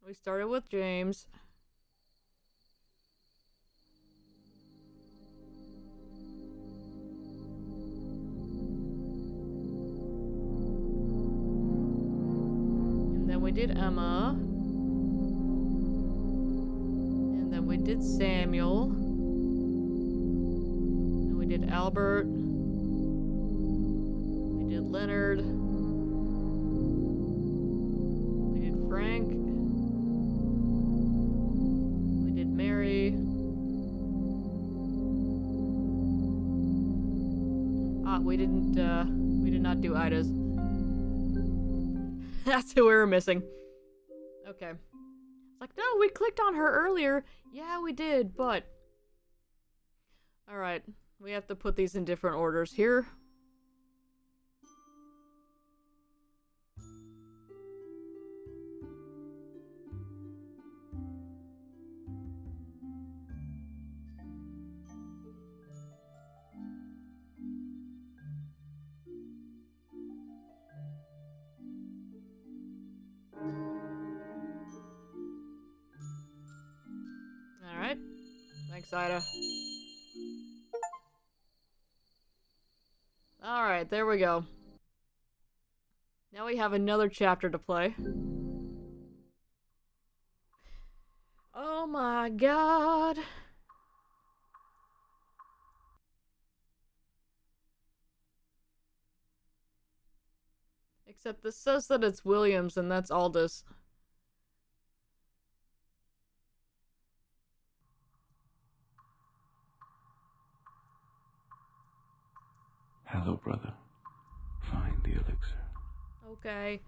We started with James. And then we did Emma. And then we did Samuel. And we did Albert. We did Leonard. We did Frank. We did Mary. We did not do Ida's. That's who we were missing. Okay. It's like, no, we clicked on her earlier. Yeah, we did, but... Alright, we have to put these in different orders here. Alright. Thanks, Ida. Alright, there we go. Now we have another chapter to play. Oh my god. Except this says that it's Williams and that's Aldous. Hello, brother. Find the elixir. Okay.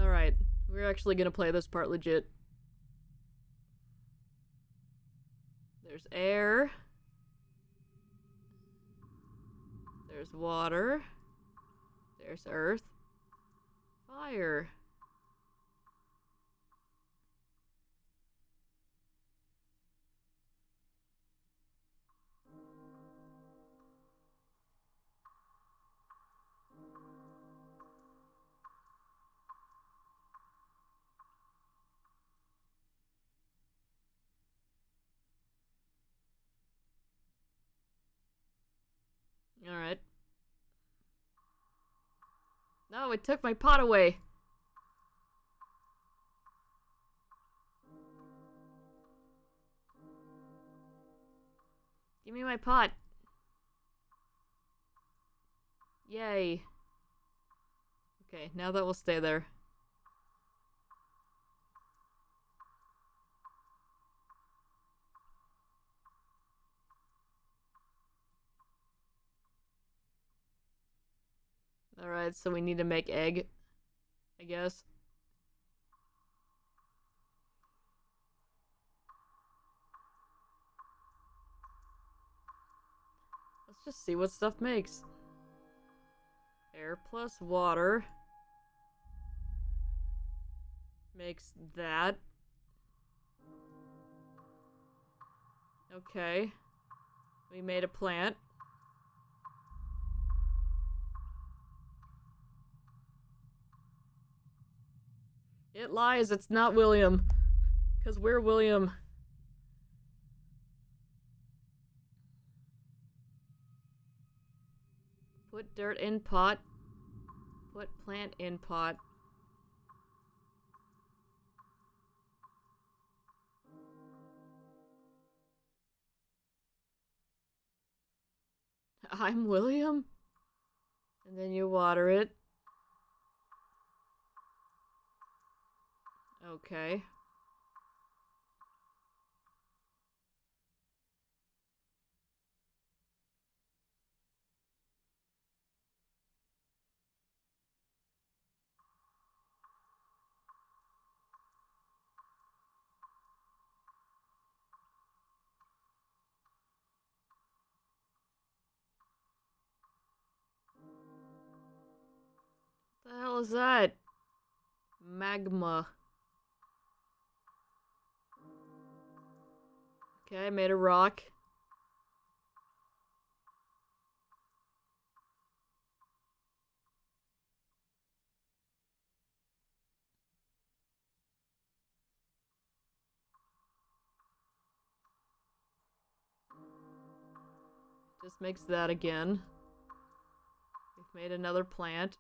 Alright, we're actually gonna play this part legit. There's air. There's water. There's earth. Fire. Alright. No, it took my pot away. Give me my pot. Yay. Okay, now that will stay there. Alright, so we need to make egg, I guess. Let's just see what stuff makes. Air plus water makes that. Okay. We made a plant. It lies, it's not William. 'Cause we're William. Put dirt in pot. Put plant in pot. I'm William? And then you water it. Okay. What the hell is that? Magma. Okay, I made a rock. This makes that again. We've made another plant.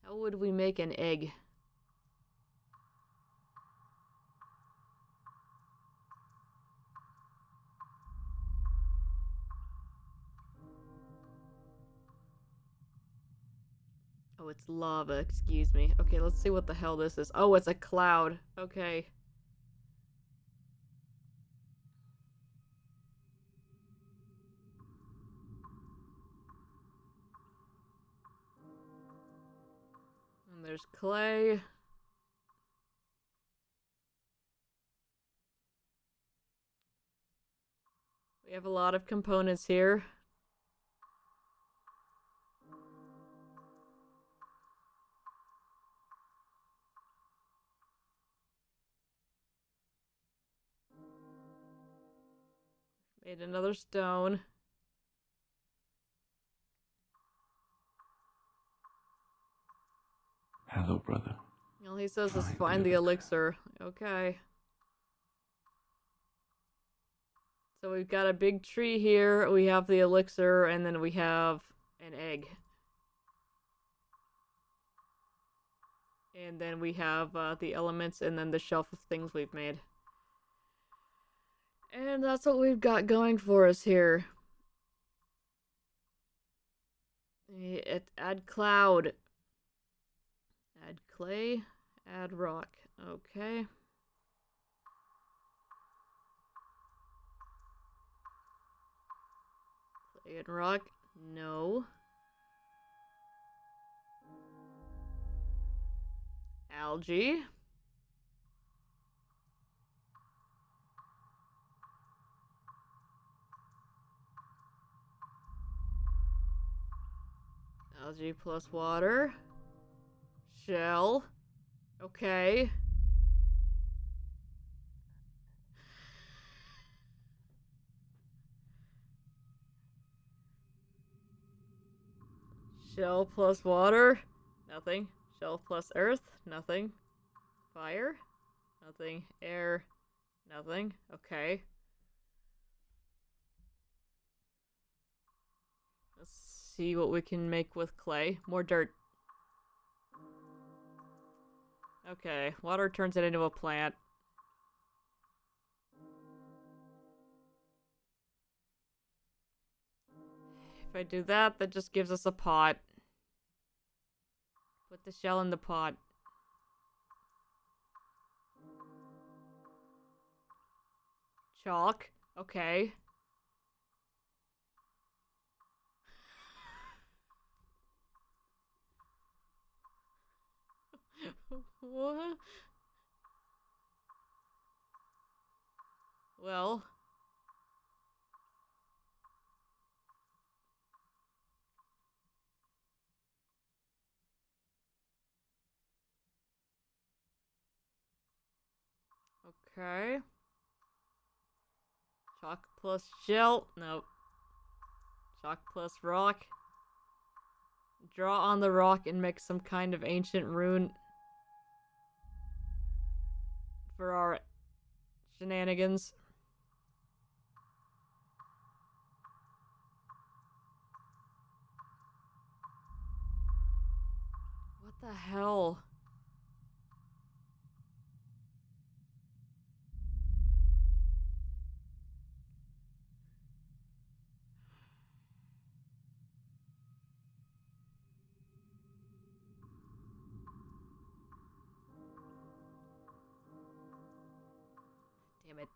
How would we make an egg? Oh, it's lava, excuse me. Okay, let's see what the hell this is. Oh, it's a cloud. Okay. And there's clay. We have a lot of components here. Made another stone. Hello, brother. All he says is Find find the the elixir. Okay. So we've got a big tree here, we have the elixir, and then we have an egg. And then we have the elements and then the shelf of things we've made. And that's what we've got going for us here. Add cloud. Add clay. Add rock. Okay. Clay and rock. No. Algae. Algae plus water. Shell. Okay. Shell plus water. Nothing. Shell plus earth. Nothing. Fire. Nothing. Air. Nothing. Okay. Let's see what we can make with clay. More dirt. Okay. Water turns it into a plant. If I do that, that just gives us a pot. Put the shell in the pot. Chalk. Okay. What? Well. Okay. Chalk plus shell. Nope. Chalk plus rock. Draw on the rock and make some kind of ancient rune for our shenanigans. What the hell? Damn it.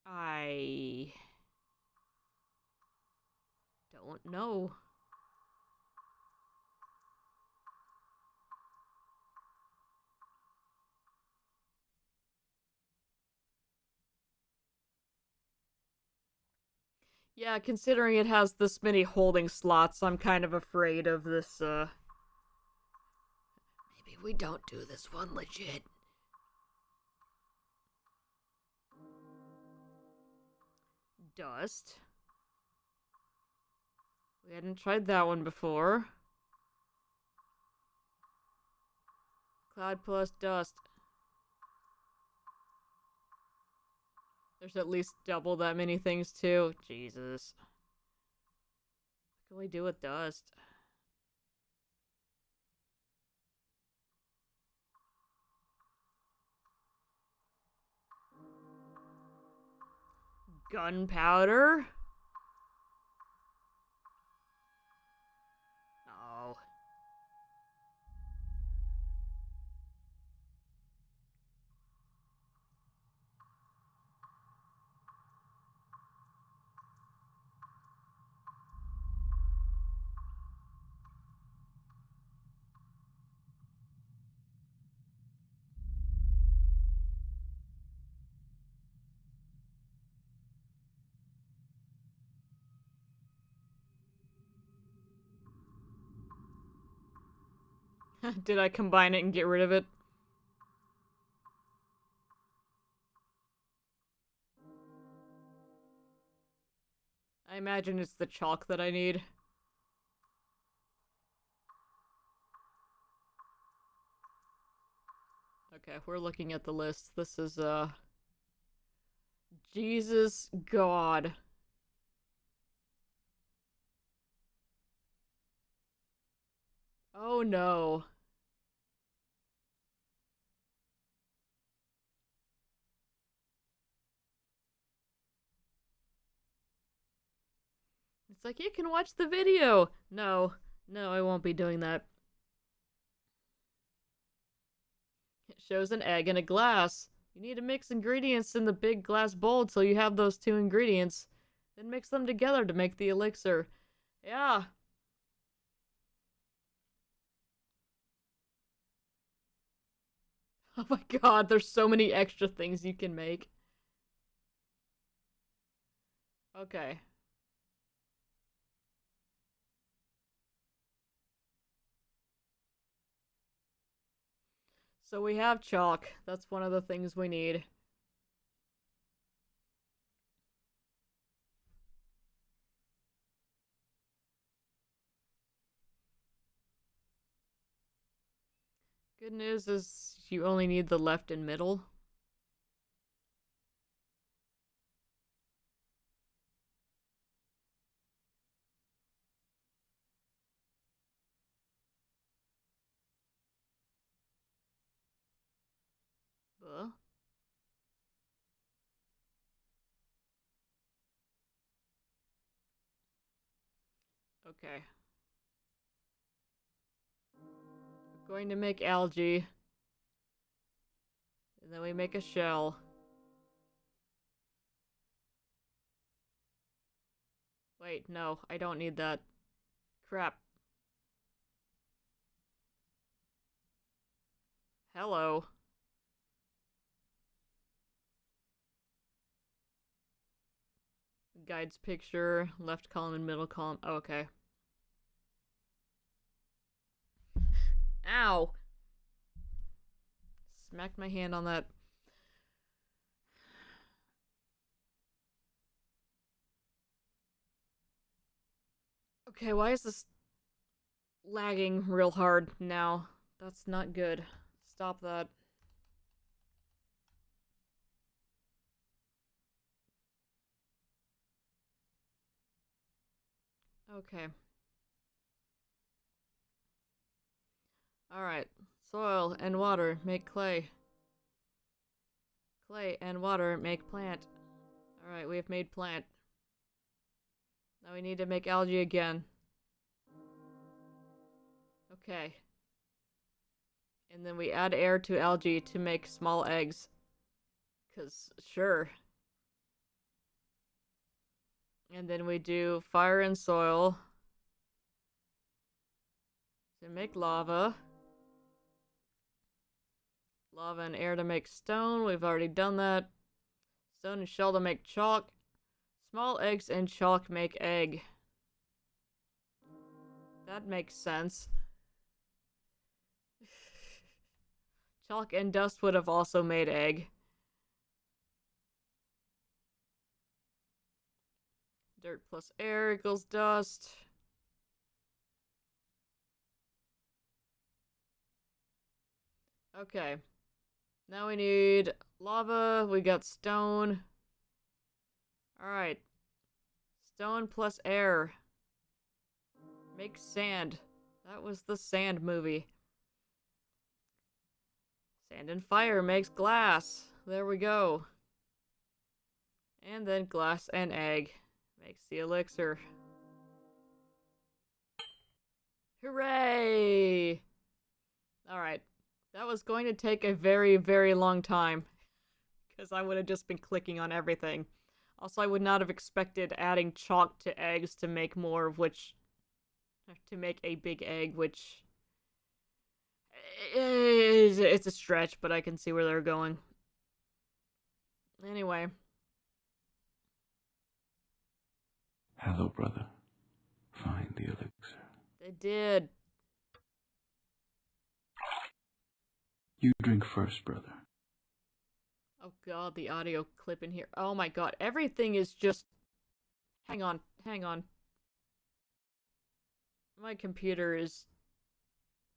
I don't know. Yeah, considering it has this many holding slots, I'm kind of afraid of this, Maybe we don't do this one legit. Dust. We hadn't tried that one before. Cloud plus dust. There's at least double that many things too. Jesus. What can we do with dust? Gunpowder? No. Did I combine it and get rid of it? I imagine it's the chalk that I need. Okay, we're looking at the list. This is, Jesus God. Oh no. It's like, you can watch the video. No. No, I won't be doing that. It shows an egg in a glass. You need to mix ingredients in the big glass bowl till you have those two ingredients. Then mix them together to make the elixir. Yeah. Oh my god, there's so many extra things you can make. Okay. So we have chalk. That's one of the things we need. Good news is you only need the left and middle. Buh. Okay. We're going to make algae. And then we make a shell. Wait, no, I don't need that. Crap. Hello. Guide's picture, left column and middle column. Oh, okay. Ow! Smacked my hand on that. Okay, why is this lagging real hard now? That's not good. Stop that. Okay. Alright. Soil and water make clay. Clay and water make plant. Alright, we have made plant. Now we need to make algae again. Okay. And then we add air to algae to make small eggs. 'Cause, sure. And then we do fire and soil to make lava. Lava and air to make stone. We've already done that. Stone and shell to make chalk. Small eggs and chalk make egg. That makes sense. Chalk and dust would have also made egg. Dirt plus air equals dust. Okay. Now we need lava. We got stone. Alright. Stone plus air. Make sand. That was the sand movie. Sand and fire makes glass. There we go. And then glass and egg makes the elixir. Hooray! Alright. That was going to take a very, very long time. Because I would have just been clicking on everything. Also, I would not have expected adding chalk to eggs to make more of which... to make a big egg, which... it's a stretch, but I can see where they're going. Anyway. Hello, brother. Find the elixir. They did. You drink first, brother. Oh god, the audio clip in here. Oh my god, everything is just... Hang on, hang on. My computer is...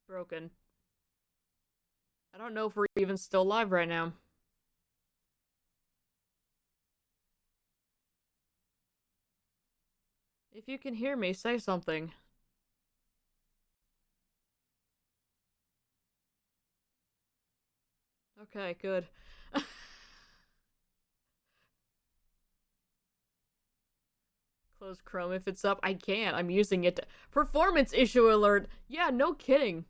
broken. I don't know if we're even still live right now. If you can hear me, say something. Okay, good. Close Chrome if it's up. I can't. I'm using it to... Performance issue alert! Yeah, no kidding.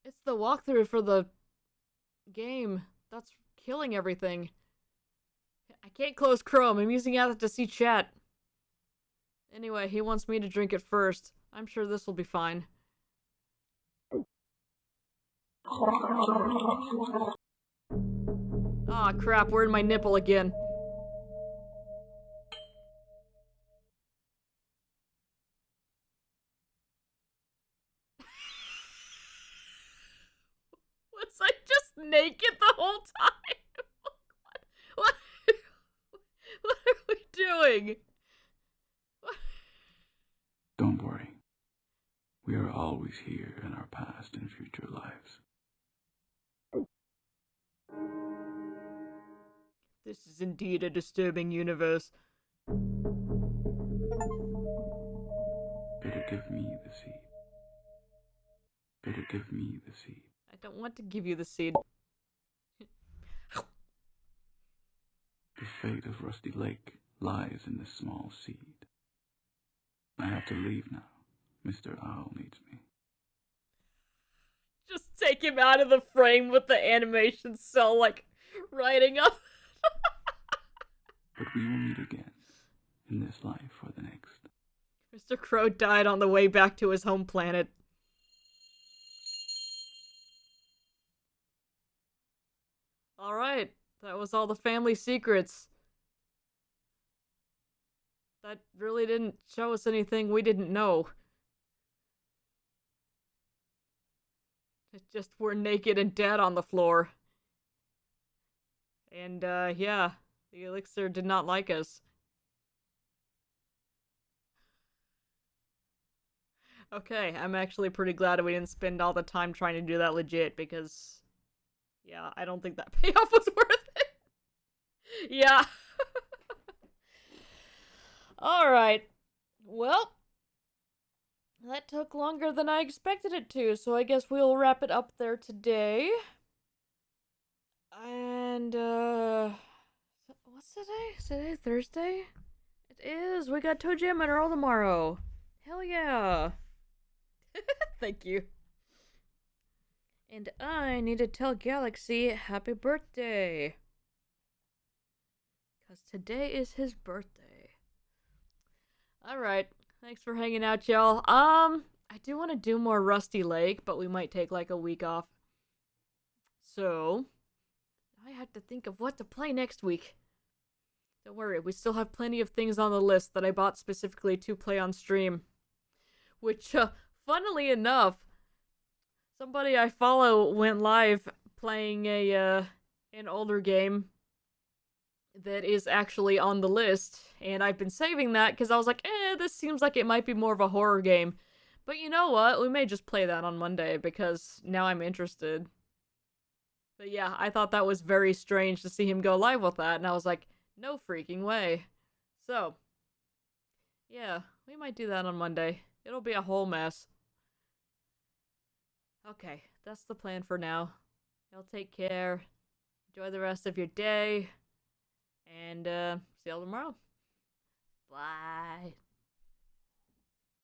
It's the walkthrough for the game. That's killing everything. I can't close Chrome. I'm using it to see chat. Anyway, he wants me to drink it first. I'm sure this will be fine. Aw, crap, we're in my nipple again. Was I just naked the whole time? What? What are we doing? Don't worry. We are always here in our past and future lives. This is indeed a disturbing universe. Better give me the seed. Better give me the seed. I don't want to give you the seed. The fate of Rusty Lake lies in this small seed. I have to leave now. Mr. Owl needs me. Just take him out of the frame with the animation cell, like, riding up. But we will meet again, in this life or the next. Mr. Crow died on the way back to his home planet. Alright, that was all the family secrets. That really didn't show us anything we didn't know. It just we're naked and dead on the floor. And, yeah, the elixir did not like us. Okay, I'm actually pretty glad we didn't spend all the time trying to do that legit, because... yeah, I don't think that payoff was worth it. Yeah. Alright. Well, that took longer than I expected it to, so I guess we'll wrap it up there today. And, what's today? Is today Thursday? It is. We got Toe Jam and Earl tomorrow. Hell yeah. Thank you. And I need to tell Galaxy happy birthday. Because today is his birthday. Alright. Thanks for hanging out, y'all. I do want to do more Rusty Lake, but we might take like a week off. So, I have to think of what to play next week. Don't worry, we still have plenty of things on the list that I bought specifically to play on stream. Which, funnily enough, somebody I follow went live playing an older game. that is actually on the list, and I've been saving that because I was like, this seems like it might be more of a horror game. But you know what? We may just play that on Monday because now I'm interested. But yeah, I thought that was very strange to see him go live with that, and I was like, no freaking way. So, yeah, we might do that on Monday. It'll be a whole mess. Okay, that's the plan for now. Y'all take care. Enjoy the rest of your day. And see y'all tomorrow. Bye.